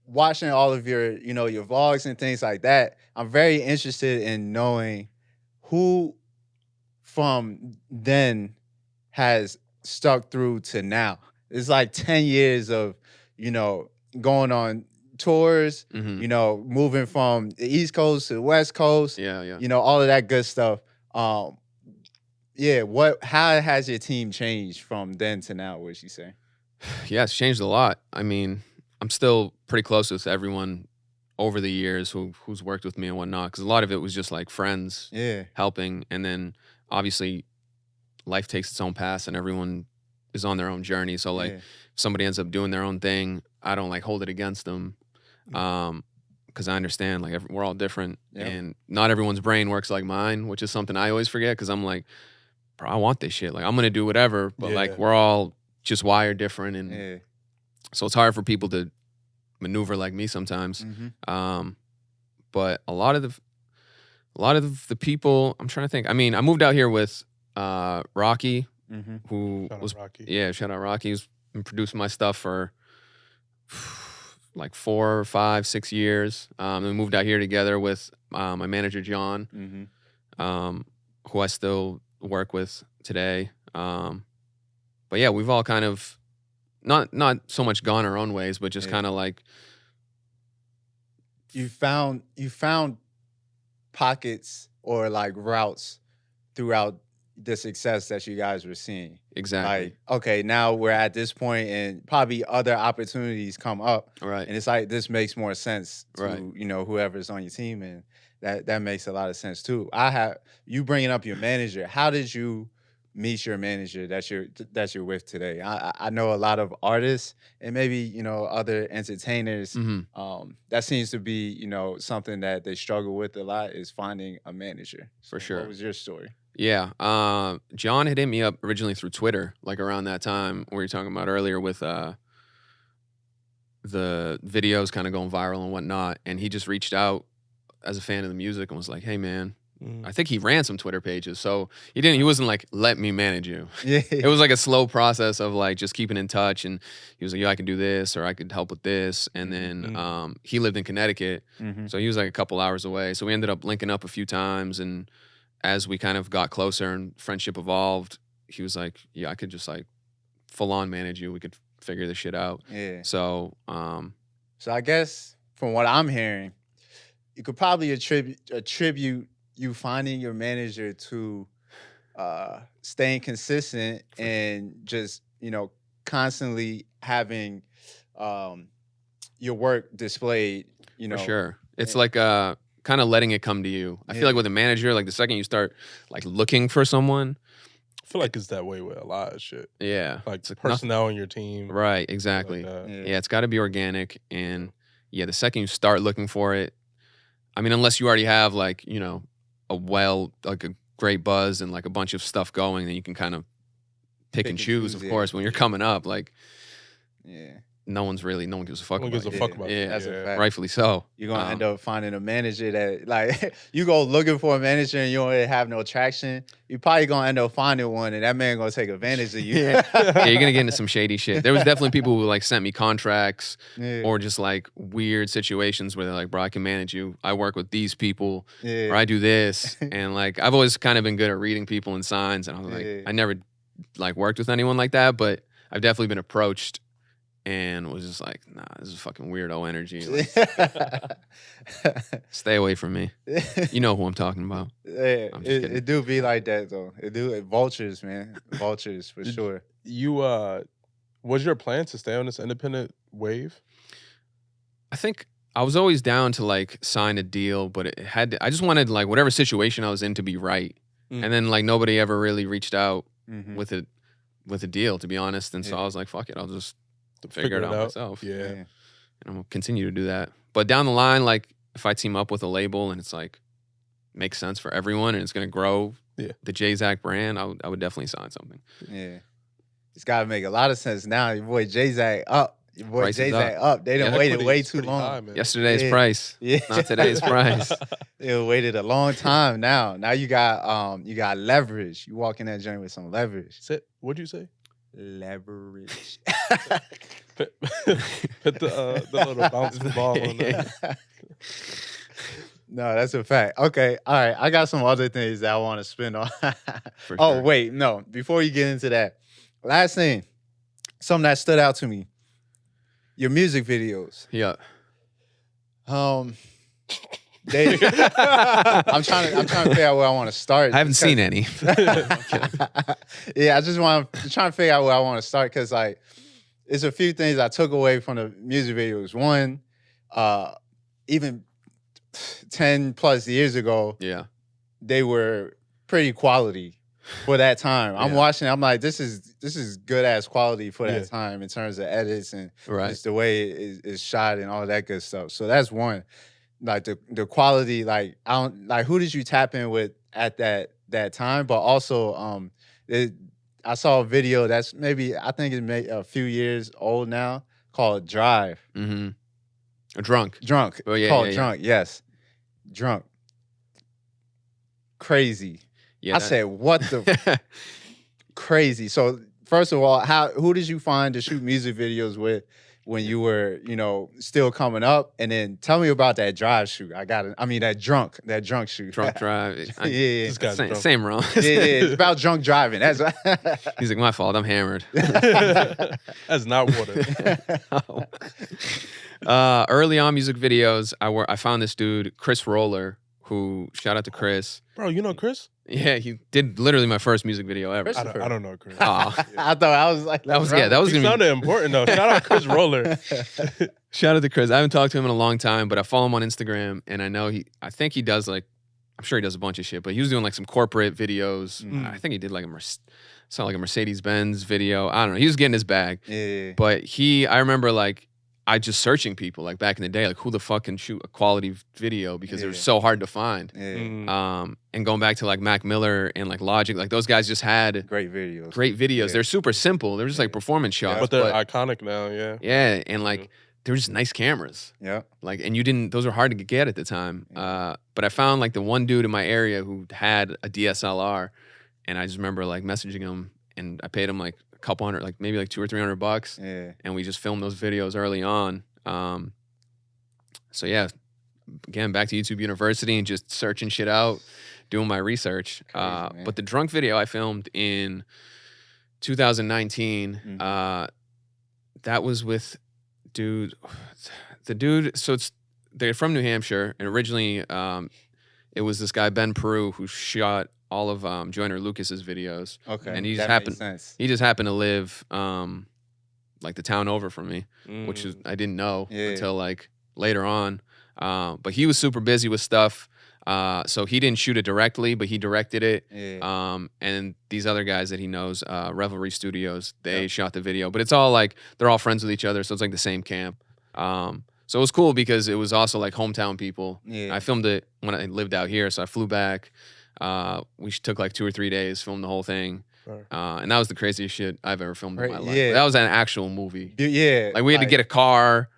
watching all of your vlogs and things like that, I'm very interested in knowing who from then has stuck through to now. It's like 10 years of, going on tours, moving from the East Coast to the West Coast, all of that good stuff. How has your team changed from then to now, would you say? Yeah, it's changed a lot. I mean, I'm still pretty close with everyone over the years who's worked with me and whatnot, because a lot of it was just like friends helping, and then obviously life takes its own path and everyone is on their own journey. So like if somebody ends up doing their own thing, I don't like hold it against them. Because I understand like we're all different, and not everyone's brain works like mine, which is something I always forget. Because I'm like, bro, I want this shit. Like I'm gonna do whatever, but like we're all just wired different, and so it's hard for people to maneuver like me sometimes. But a lot of the people, I'm trying to think. I mean, I moved out here with Rocky, who was shout out Rocky, who's been producing my stuff for like 4, 5, 6 years. And we moved out here together with my manager John, who I still work with today. But yeah, we've all kind of not so much gone our own ways, but just kind of like you found pockets or like routes throughout the success that you guys were seeing. Exactly. Like, okay, now we're at this point and probably other opportunities come up. Right. And it's like, this makes more sense to, whoever's on your team. And that makes a lot of sense too. You bringing up your manager. How did you meet your manager that you're with today? I know a lot of artists and maybe, other entertainers. That seems to be, something that they struggle with a lot is finding a manager. For sure. What was your story? Yeah. John had hit me up originally through Twitter, like around that time we were talking about earlier with the videos kind of going viral and whatnot. And he just reached out as a fan of the music and was like, hey, man, I think he ran some Twitter pages. So he wasn't like, let me manage you. Yeah. It was like a slow process of like just keeping in touch. And he was like, I can do this or I could help with this. And then he lived in Connecticut. So he was like a couple hours away. So we ended up linking up a few times. And as we kind of got closer and friendship evolved, he was like, yeah, I could just like full on manage you. We could figure this shit out. Yeah. So I guess from what I'm hearing, you could probably attribute you finding your manager to staying consistent and just, constantly having your work displayed, For sure. It's like kind of letting it come to you. I feel like with a manager, like the second you start like looking for someone. I feel like it's that way with a lot of shit. Yeah. Like personnel on your team. Right, exactly. Like it's got to be organic. And the second you start looking for it, I mean, unless you already have like, like a great buzz and like a bunch of stuff going, then you can kind of pick and choose, of course, when you're coming up. Like, no one gives a fuck about it. Yeah, that's a fact. Rightfully so. You're going to end up finding a manager that, like, you go looking for a manager and you don't really have no traction. You're probably going to end up finding one and that man going to take advantage of you. You're going to get into some shady shit. There was definitely people who, like, sent me contracts or just, like, weird situations where they're like, bro, I can manage you. I work with these people or I do this. And, like, I've always kind of been good at reading people and signs. And I was like, I never, like, worked with anyone like that, but I've definitely been approached and was just like, nah, this is fucking weirdo energy. Like, stay away from me. You know who I'm talking about. Yeah, it do be like that though. Vultures, man. Vultures for sure. You was your plan to stay on this independent wave? I think I was always down to like sign a deal, but I just wanted like whatever situation I was in to be right. And then like nobody ever really reached out with a deal, to be honest. And so I was like, fuck it, I'll just figure it out myself. Yeah. And I'm gonna continue to do that. But down the line, like if I team up with a label and it's like makes sense for everyone and it's gonna grow the JZAC brand, I would definitely sign something. Yeah. It's gotta make a lot of sense now. Your boy JZAC up. Your boy JZAC up. They done waited way too long. High, Yesterday's price. Yeah. Not today's price. They waited a long time now. Now you got leverage. You walk in that joint with some leverage. What'd you say? Leverage. Put the little bouncing ball on that. No, that's a fact. Okay, all right. I got some other things that I want to spin on. Sure. Wait, no. Before you get into that, last thing, something that stood out to me: your music videos. Yeah. I'm trying to figure out where I want to start. I haven't seen any. Yeah, I'm trying to figure out where I want to start because like there's a few things I took away from the music videos. One, even 10 plus years ago, Yeah. they were pretty quality. for that time. I'm Yeah. watching. I'm like, this is good ass quality for that time in terms of edits and just the way it is shot and all that good stuff. So that's one. Like the quality. Like I don't like who did you tap in with at that time, but also I saw a video that's maybe I think it's maybe a few years old now called Drive. Mm-hmm. Drunk. Oh yeah, called Drunk. Yes, Drunk. Crazy. Yeah, I said, what the crazy. So first of all, who did you find to shoot music videos with when you were, still coming up? And then tell me about that drive shoot. That drunk shoot. Drunk drive. Yeah. Same wrong. Yeah, it's about drunk driving. That's He's like, my fault. I'm hammered. That's not water. Early on music videos, I found this dude, Chris Roller, who, shout out to Chris. Bro, you know Chris? Yeah, he did literally my first music video ever. I don't know Chris. Oh. I thought I was like, that was gonna sounded important though. Shout out Chris Roller. Shout out to Chris. I haven't talked to him in a long time, but I follow him on Instagram, and I think he does I'm sure he does a bunch of shit, but he was doing like some corporate videos. I think he did like a Mercedes-Benz video. I don't know. He was getting his bag. Yeah. But I remember I just searching people like back in the day, like who the fuck can shoot a quality video because it was so hard to find. Yeah. And going back to like Mac Miller and like Logic, like those guys just had great videos. Yeah. They're super simple. They're just like performance shots. But they're iconic now, yeah. Yeah, and they were just nice cameras. Yeah. And those were hard to get at the time. But I found like the one dude in my area who had a DSLR, and I just remember like messaging him, and I paid him like a couple hundred, like maybe like $200 or $300. Yeah. And we just filmed those videos early on. So yeah, again, back to YouTube University and just searching shit out, doing my research. Crazy, but the drunk video I filmed in 2019, that was with the dude. So they're from New Hampshire, and originally it was this guy, Ben Peru, who shot all of Joyner Lucas's videos. Okay. And he just happened to live like the town over from me, which is I didn't know until like later on. But he was super busy with stuff. So he didn't shoot it directly, but he directed it. Yeah. And these other guys that he knows, Revelry Studios, they shot the video. But it's all like they're all friends with each other, so it's like the same camp. So it was cool because it was also like hometown people. Yeah. I filmed it when I lived out here, so I flew back. We took like 2 or 3 days, filmed the whole thing. And that was the craziest shit I've ever filmed in my life. Yeah. That was an actual movie. Yeah. Like we had to get a car,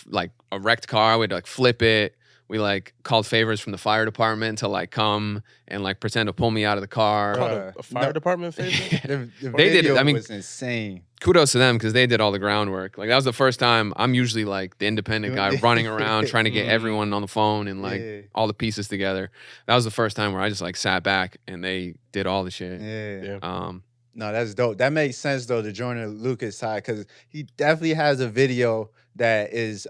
like a wrecked car. We had to like flip it. We like called favors from the fire department to like come and like pretend to pull me out of the car. A fire department favor? They did it. I mean, it was insane. Kudos to them because they did all the groundwork. Like that was the first time. I'm usually like the independent guy running around trying to get everyone on the phone and like all the pieces together. That was the first time where I just like sat back and they did all the shit. Yeah. No, that's dope. That makes sense though, the Joyner Lucas side, because he definitely has a video that is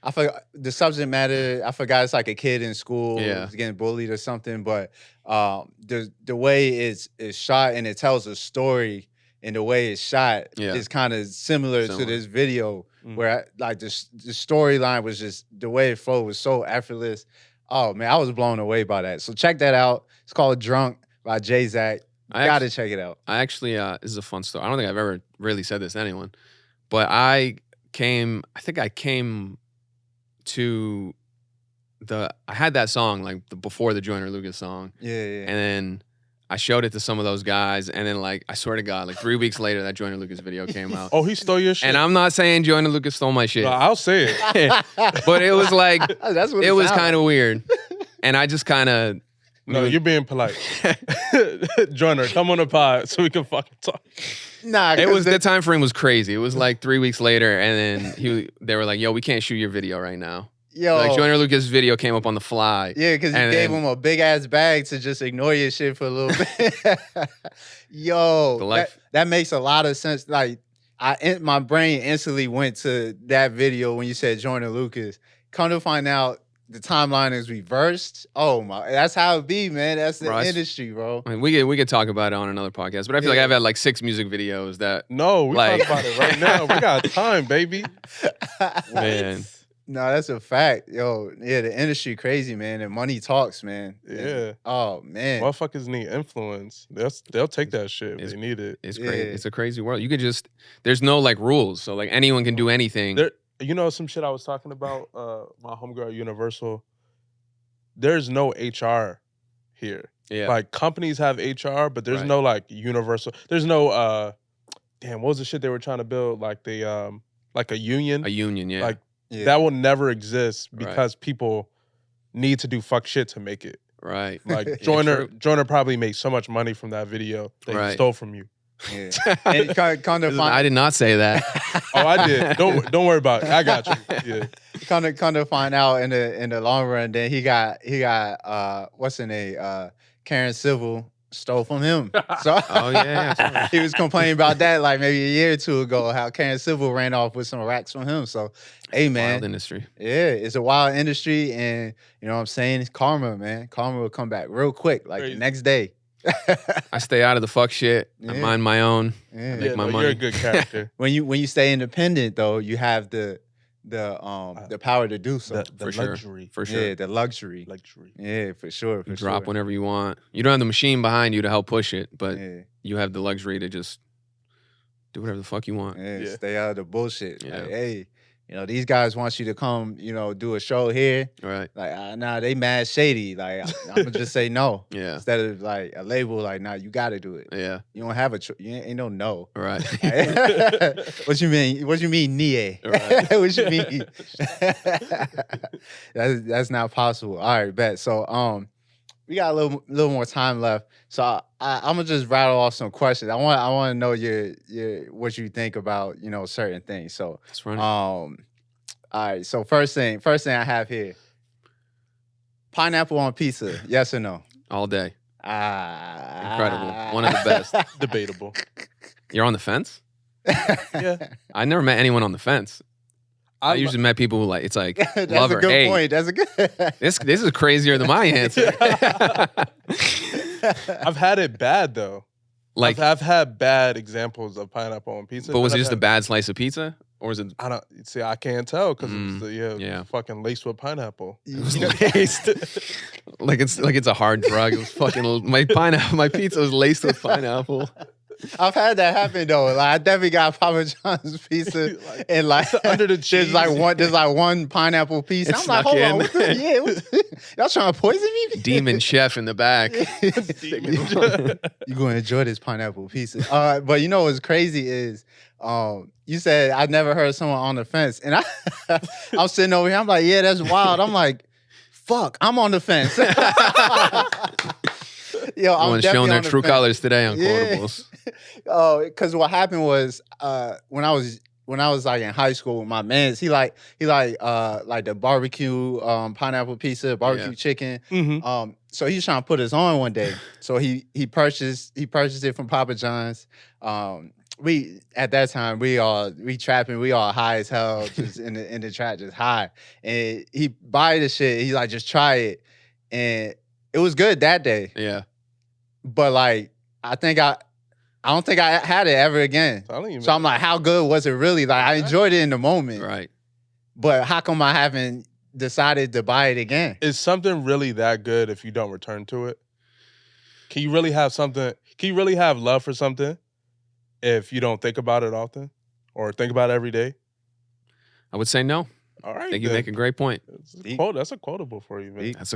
I forgot the subject matter. I forgot it's like a kid in school who's getting bullied or something. But the way it's shot and it tells a story, and the way it's shot is kind of similar to this video where like the storyline was just the way it flowed was so effortless. Oh man, I was blown away by that. So check that out. It's called Drunk by JZAC. Gotta check it out. I actually this is a fun story. I don't think I've ever really said this to anyone, but I came to I had that song like before the Joyner Lucas song. Yeah. And then I showed it to some of those guys, and then like I swear to God, like 3 weeks later, that Joyner Lucas video came out. Oh, he stole your shit. And I'm not saying Joyner Lucas stole my shit. No, I'll say it. But it was like that's what it was kind of weird, and I just kind of. No, you're being polite. Joyner, come on the pod so we can fucking talk. Nah, the time frame was crazy. It was like 3 weeks later, and then they were like, "Yo, we can't shoot your video right now." Yo, like Joyner Lucas' video came up on the fly. Yeah, because you gave him a big ass bag to just ignore your shit for a little bit. Yo, that makes a lot of sense. Like, my brain instantly went to that video when you said Joyner Lucas. Come to find out, the timeline is reversed. Oh my, that's how it be, man. That's the industry, bro. I mean, we could talk about it on another podcast, but I feel like I've had like 6 music videos that. No, we talk about it right now. We got time, baby. Man. No, that's a fact. Yo, yeah, the industry crazy, man. And money talks, man. Yeah. Oh, man. Motherfuckers need influence. They'll take that shit if they need it. It's crazy. It's a crazy world. You could just there's no like rules, so like anyone can do anything. You know some shit I was talking about. My homegirl at Universal. There's no HR here. Yeah, like companies have HR, but there's no like universal. There's no damn. What was the shit they were trying to build? Like the like a union. A union, yeah. Like that will never exist because people need to do fuck shit to make it. Right. Like Joyner probably made so much money from that video that he stole from you. Yeah. And I did not say that. Oh, I did. Don't worry about it. I got you. Yeah. Kind of find out in the long run, then he got what's in Karen Civil stole from him. So oh yeah. He was complaining about that like maybe a year or two ago, how Karen Civil ran off with some racks from him. So hey man. Wild industry. Yeah, it's a wild industry, and you know what I'm saying? It's karma, man. Karma will come back real quick, like the next day. I stay out of the fuck shit. I mind my own. I make my money. You're a good character. when you stay independent though, you have the power to do so. The luxury. For sure. Yeah, the luxury. Yeah, for sure. You drop whenever you want. You don't have the machine behind you to help push it, but you have the luxury to just do whatever the fuck you want. Yeah, stay out of the bullshit. Yeah. Like, hey, you know, these guys want you to come, you know, do a show here. Right. Like, nah, they mad shady. Like, I'm gonna just say no. Yeah. Instead of like a label, like, nah, you gotta do it. Yeah. You don't have a choice. You ain't no. Right. What you mean? What you mean, nie? Right. What you mean? That's not possible. All right, bet. So, we got a little more time left. So I'm gonna just rattle off some questions. I want to know your what you think about, you know, certain things. So that's right. All right. So first thing I have here: pineapple on pizza. Yes or no? All day. Incredible. One of the best. Debatable. You're on the fence? Yeah. I never met anyone on the fence. I usually met people who like, it's like, that's love a or good hate. point. That's a good. This is crazier than my answer. I've had it bad though. Like I've had bad examples of pineapple on pizza. But was it just a bad slice of pizza, or was it? I don't see. I can't tell because it's fucking laced with pineapple. It was laced. like it's a hard drug. It was fucking my pizza was laced with pineapple. I've had that happen though. Like I definitely got Papa John's pizza and like under the cheese. There's like one pineapple piece. It's I'm like, hold on, y'all trying to poison me? Demon chef in the back. You gonna enjoy this pineapple pizza. But you know what's crazy is you said I never heard someone on the fence, and I'm sitting over here. I'm like, yeah, that's wild. I'm like, fuck, I'm on the fence. Yo, I'm showing their true colors today on Quotables. Oh, because what happened was when I was like in high school with my mans, he like the barbecue pineapple pizza, barbecue chicken. Mm-hmm. So he's trying to put us on one day. So he purchased it from Papa John's. We at that time we trapping, we all high as hell, just in the trap, just high. And he buy the shit. He's like, just try it, and it was good that day. Yeah. But like, I don't think I had it ever again. So I'm like, how good was it really? Like, I enjoyed it in the moment. Right. But how come I haven't decided to buy it again? Is something really that good if you don't return to it? Can you really have love for something if you don't think about it often or think about it every day? I would say no. All right. I think you make a great point. That's a quotable for you, man. That's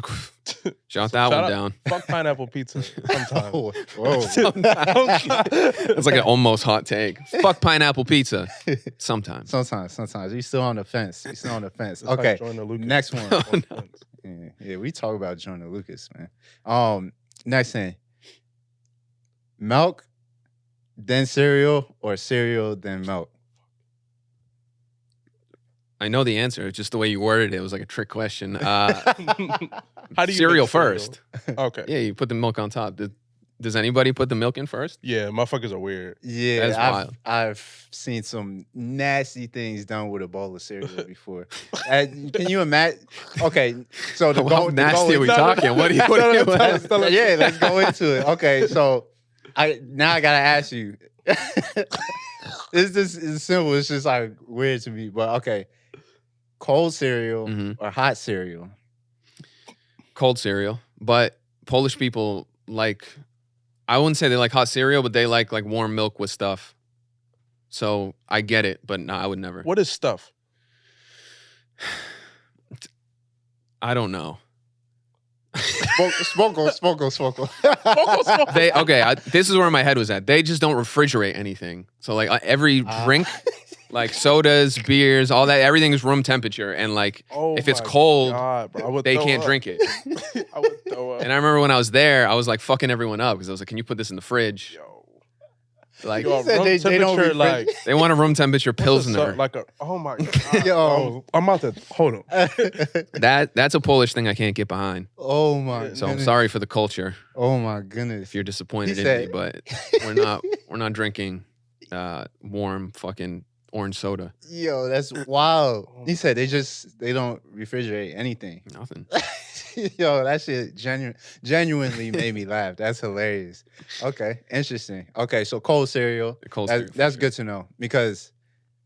jot that one down. Fuck pineapple pizza sometimes. Whoa. That's like an almost hot take. Fuck pineapple pizza. Sometimes. Sometimes. You still on the fence. Okay. Like next one. Oh, no. Yeah, we talk about Joyner Lucas, man. Next thing. Milk, then cereal, or cereal, then milk? I know the answer. It's just the way you worded it. It was like a trick question. How do you cereal first? Okay. Yeah, you put the milk on top. Does anybody put the milk in first? Yeah, motherfuckers are weird. Yeah, That's wild. I've seen some nasty things done with a bowl of cereal before. Can you imagine? Okay, so How nasty are we talking? What do you? Yeah, let's go into it. Okay, so I gotta ask you. This is simple. It's just like weird to me, but okay. cold cereal Mhm. or hot cereal? Cold cereal, but Polish people like. I wouldn't say they like hot cereal, but they like warm milk with stuff. So I get it, but no, I would never. What is stuff? I don't know. Smokle. This is where my head was at. They just don't refrigerate anything. So like every drink, like sodas, beers, all that, everything is room temperature. And like if it's cold, they can't drink it. I would throw up. And I remember when I was there, I was like fucking everyone up because I was like, "Can you put this in the fridge?" Yo. Like Yo, said room they don't temperature, refrigerate. like they want a room temperature pilsner. oh my god. Yo. I'm about to hold on. That's a Polish thing I can't get behind. Oh my. So I'm goodness. sorry for the culture Oh my goodness. if you're disappointed He in me, said- but we're not drinking warm fucking orange soda. Yo, that's wild. He said they don't refrigerate anything. Nothing. Yo, that shit genuinely made me laugh. That's hilarious. Okay, interesting. Okay, so cold cereal. Cold cereal, for That's sure. good to know because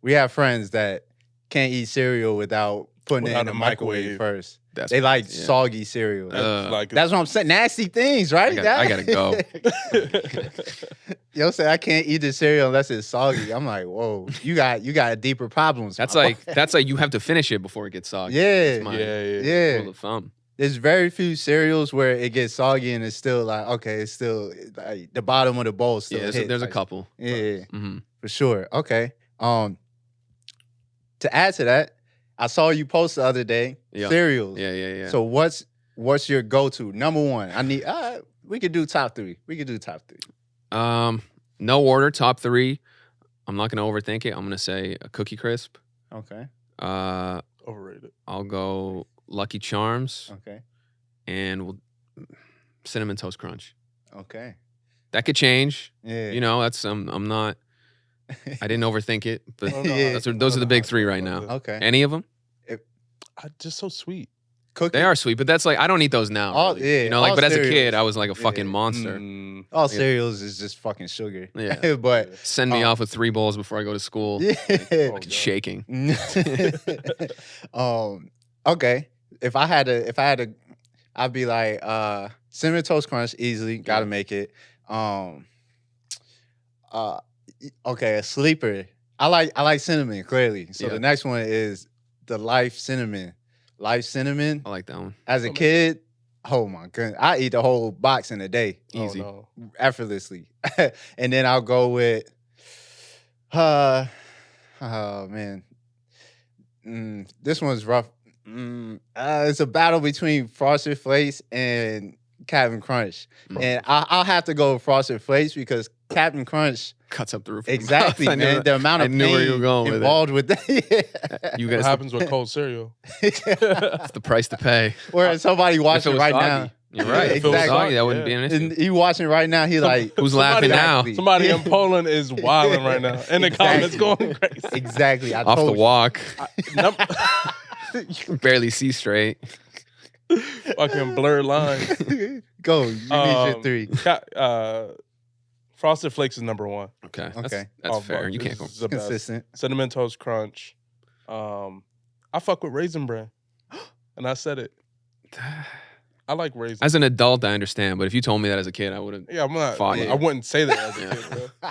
we have friends that can't eat cereal without putting it in the microwave first. They like soggy cereal. That's what I'm saying. Nasty things, right? I gotta go. Yo say I can't eat the cereal unless it's soggy. I'm like, whoa, you got deeper problems. That's my boy. like you have to finish it before it gets soggy. Yeah, That's my yeah. rule of thumb. There's very few cereals where it gets soggy and it's still like, okay, it's still like the bottom of the bowl still. Yeah, hit, there's a like, couple. Yeah, Mm-hmm. for sure. Okay. To add to that, I saw you post the other day cereals. Yeah. So what's your go-to? Number one. I need. We could do top three. No order. Top three. I'm not gonna overthink it. I'm gonna say a Cookie Crisp. Okay. Overrated. I'll go Lucky Charms Okay. and Cinnamon Toast Crunch. Okay. That could change. Yeah. You know, that's I'm not. I didn't overthink it, but Yeah. those are the big three right now. Okay. Any of them? Just so sweet. Cookie. They are sweet, but that's like I don't eat those now. All- really. yeah, You know, like all but as a kid, cereals. I was like a fucking Yeah. monster. All Yeah. cereals is just fucking sugar. Yeah. But Send me off with 3 bowls before I go to school. yeah. Fucking shaking. Okay. If I had to, I'd be like Cinnamon Toast Crunch easily. Got to make it. Okay, a sleeper. I like cinnamon clearly. So Yeah. the next one is the Life Cinnamon. Life Cinnamon. I like that one. As a kid, oh my goodness, I eat the whole box in a day, Easy. Oh, no. effortlessly. And then I'll go with, oh man, this one's rough. It's a battle between Frosted Flakes and Captain Crunch, and I'll have to go with Frosted Flakes because Captain Crunch. Cuts up the roof. of my Exactly, mouth. I knew man. that. The amount I of knew where you pain were going with it. involved with that. You What guys, happens with cold cereal? it's the price to pay. Whereas somebody If it watching was right soggy, now, you're right. If it was Exactly. soggy, that wouldn't be an issue. and you watching right now, he like, Who's laughing now? Exactly. Somebody in Poland is wilding right now. In the comments going crazy. Exactly. I Off the told you. walk, Num- you can barely see straight. Fucking blurred lines. Go. You need your three. Frosted Flakes is number one. Okay. Okay. That's Oh, fair. fuck, You this can't go. is the best. Consistent. Cinnamon Toast Crunch. I fuck with Raisin Bran. And I said it. I like Raisin. As an adult, I understand, but if you told me that as a kid, I would have. Yeah, I'm not. Fought you. I wouldn't say that as a Yeah. kid, bro.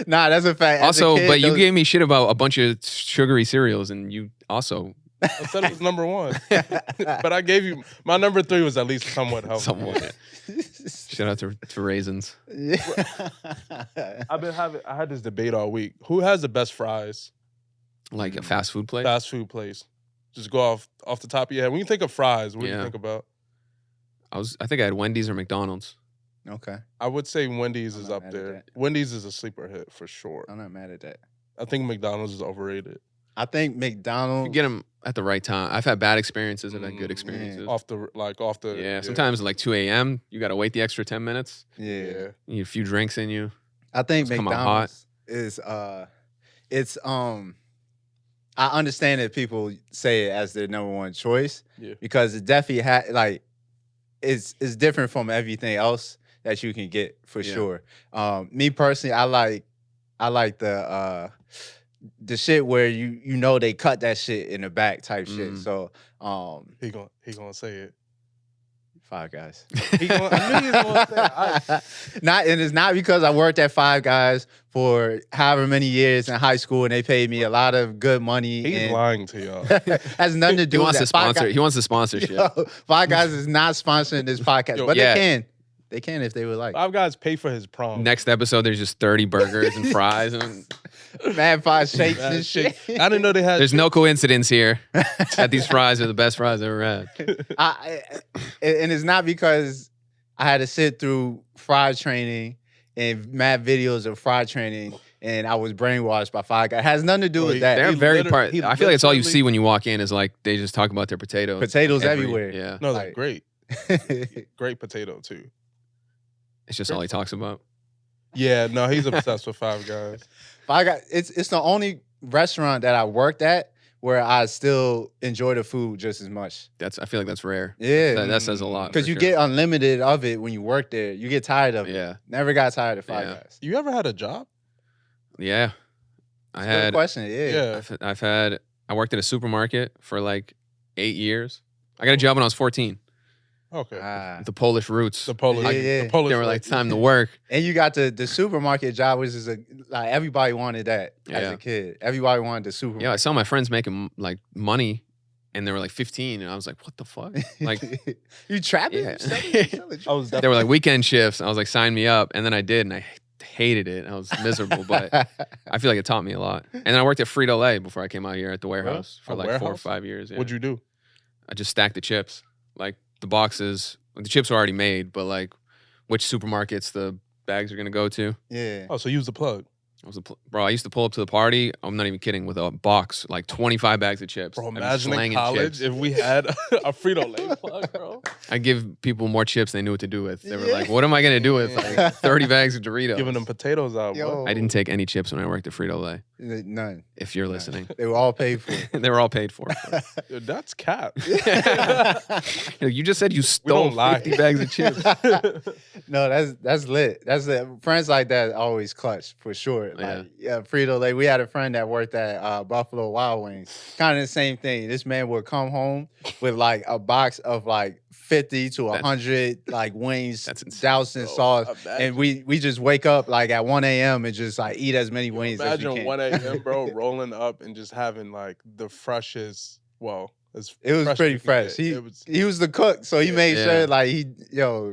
Nah, that's a fact. As a Also, kid, but you those- gave me shit about a bunch of sugary cereals, and you also I said it was number one. But I gave you my number 3 was at least somewhat helpful. somewhat. Shout out to raisins. I had this debate all week. Who has the best fries? Like a fast food place. Fast food place. Just go off the top of your head. When you think of fries, what do you Yeah. think about? I think I had Wendy's or McDonald's. Okay. I would say Wendy's I'm is not up mad at there. that. Wendy's is a sleeper hit for sure. I'm not mad at that. I think McDonald's is overrated. I think McDonald's. You get them at the right time. I've had bad experiences. I've had good experiences. Off the Yeah, sometimes like 2 a.m. You got to wait the extra 10 minutes. Yeah. Yeah. You need a few drinks in you. I think It's come out hot. McDonald's is it's I understand that people say it as their number one choice Yeah. because it definitely it's different from everything else that you can get for Yeah. sure. Me personally, I like the shit where you know they cut that shit in the back type shit. So he gonna say it. Five Guys. I knew he was gonna say it. And it's not because I worked at Five Guys for however many years in high school and they paid me a lot of good money. He's lying to y'all. Has nothing to do He with wants that. to sponsor. He wants the sponsorship. Yo, Five Guys is not sponsoring this podcast, but yeah. they can. They can if they would like. Five Guys pay for his prom. Next episode, there's just 30 burgers and fries. And Mad Five shakes Mad and shit. I didn't know they had. there's no coincidence here that these fries are the best fries I've ever had. And it's not because I had to sit through fry training and mad videos of fry training and I was brainwashed by Five Guys. It has nothing to do with that. They're very part. he I feel like it's all you literally- see when you walk in is like they just talk about their potatoes. Potatoes everywhere. Yeah, No, they're Like- great. Great potato too. it's just all he talks about. Yeah, no, he's obsessed with Five Guys. Five Guys. It's the only restaurant that I worked at where I still enjoy the food just as much. I feel like that's rare. Yeah. That says a lot. Because for you sure. get unlimited of it when you work there. You get tired of it. Yeah. Never got tired of Five Yeah. Guys. You ever had a job? Yeah. I Good had. question. Yeah. Yeah. I worked at a supermarket for like 8 years. I got a job when I was 14. Okay. Ah. The Polish roots. The Polish. Yeah. The Polish. They were like, time to work. And you got the supermarket job, which is like everybody wanted that as Yeah. a kid. Everybody wanted the supermarket. Yeah, I saw my friends making like money, and they were like 15, and I was like, what the fuck? Like, you trapping? yeah. I was They were like weekend shifts. I was like, sign me up, and then I did, and I hated it. I was miserable, but I feel like it taught me a lot. And then I worked at Frito-Lay before I came out here at the warehouse for A like 4 or warehouse? 5 years. Yeah. What'd you do? I just stacked the chips, like the boxes. The chips were already made, but like which supermarkets the bags are gonna go to. Yeah. Oh, so use the plug. Bro, I used to pull up to the party. I'm not even kidding, with a box, like 25 bags of chips. Bro, I'd be imagine in slanging college chips. if we had a Frito-Lay plug, bro. I give people more chips than they knew what to do with. They were Yeah. like, what am I going to do with Yeah. like 30 bags of Doritos? Giving them potatoes out, Yo. bro. I didn't take any chips when I worked at Frito-Lay, None. if you're listening. They were all paid for. They were all paid for. Dude, that's cap. You just said you stole don't lie. 50 bags of chips. No, that's lit. That's lit. Friends like that always clutch for sure. Like, yeah, Frito-Lay. We had a friend that worked at Buffalo Wild Wings. Kind of the same thing. This man would come home with like a box of like 50 to 100 like wings That's insane. doused in Bro, sauce. imagine- And we just wake up like at 1 a.m. and just like eat as many wings as you Imagine can. 1 a.m., bro, rolling up and just having like the freshest. Well, It was fresh pretty you can fresh. get. He was the cook, so he made Yeah. sure like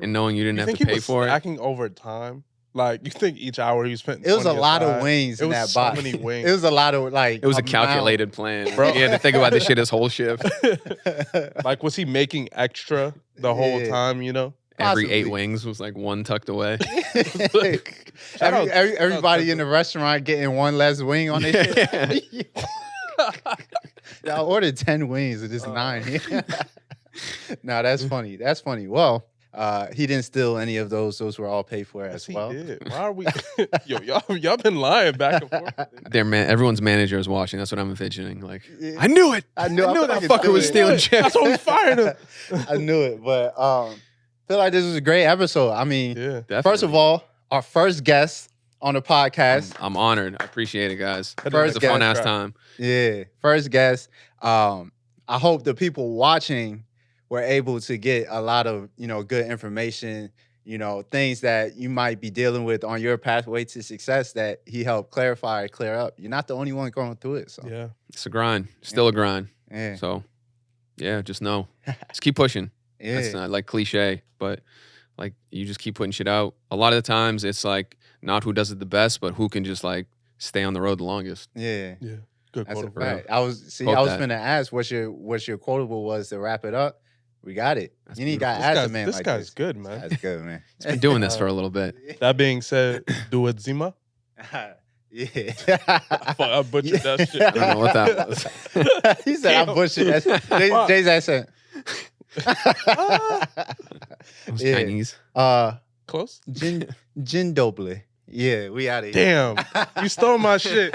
And knowing you didn't You have think to he pay was for it. stacking over time? Like you think each hour he spent? it was a 20 lot of aside? wings It in was that so box. many wings. It was a lot of like It was a amount. calculated plan. Bro. He had to think about this shit his whole shift. Like, was he making extra the whole Yeah. time? You know, Every Possibly. 8 wings was like one tucked away. Shout out- Everybody in the restaurant getting one less wing on their shit. I ordered 10 wings and just 9 here. No, that's funny. That's funny. Well, he didn't steal any of those. Those were all paid for yes, as he well. did. Why are we? Yo, y'all been lying back and forth. Everyone's manager is watching. That's what I'm envisioning. Like, Yeah. I knew it. I knew that fucker was stealing chips. That's why we fired him. I knew it, but feel like this was a great episode. I mean, Yeah, first of all, our first guest on the podcast. I'm honored. I appreciate it, guys. First It's a fun guest, ass right. time. Yeah, first guest. I hope the people watching were able to get a lot of good information, things that you might be dealing with on your pathway to success that he helped clarify or clear up. You're not the only one going through it. So yeah. It's a grind. Still a grind. yeah, So, yeah, just know. Just keep pushing. yeah. That's not like cliche, but like you just keep putting shit out. A lot of the times it's like not who does it the best, but who can just like stay on the road the longest. Yeah. Yeah, good That's a quote. bro. fact. I was Quote that. finna ask what your quotable was to wrap it up. We got it. That's You need to beautiful. ask a This man this like guy's this. good, man. That's good, man. He's been doing this for a little bit. That being said, do it, Zima. Yeah. I butchered that shit. I don't know what that was. He said, "I'm pushing." JZAC said. It was Yeah. Chinese. Close. Gin doble. Yeah, we out of here. Damn, you stole my shit.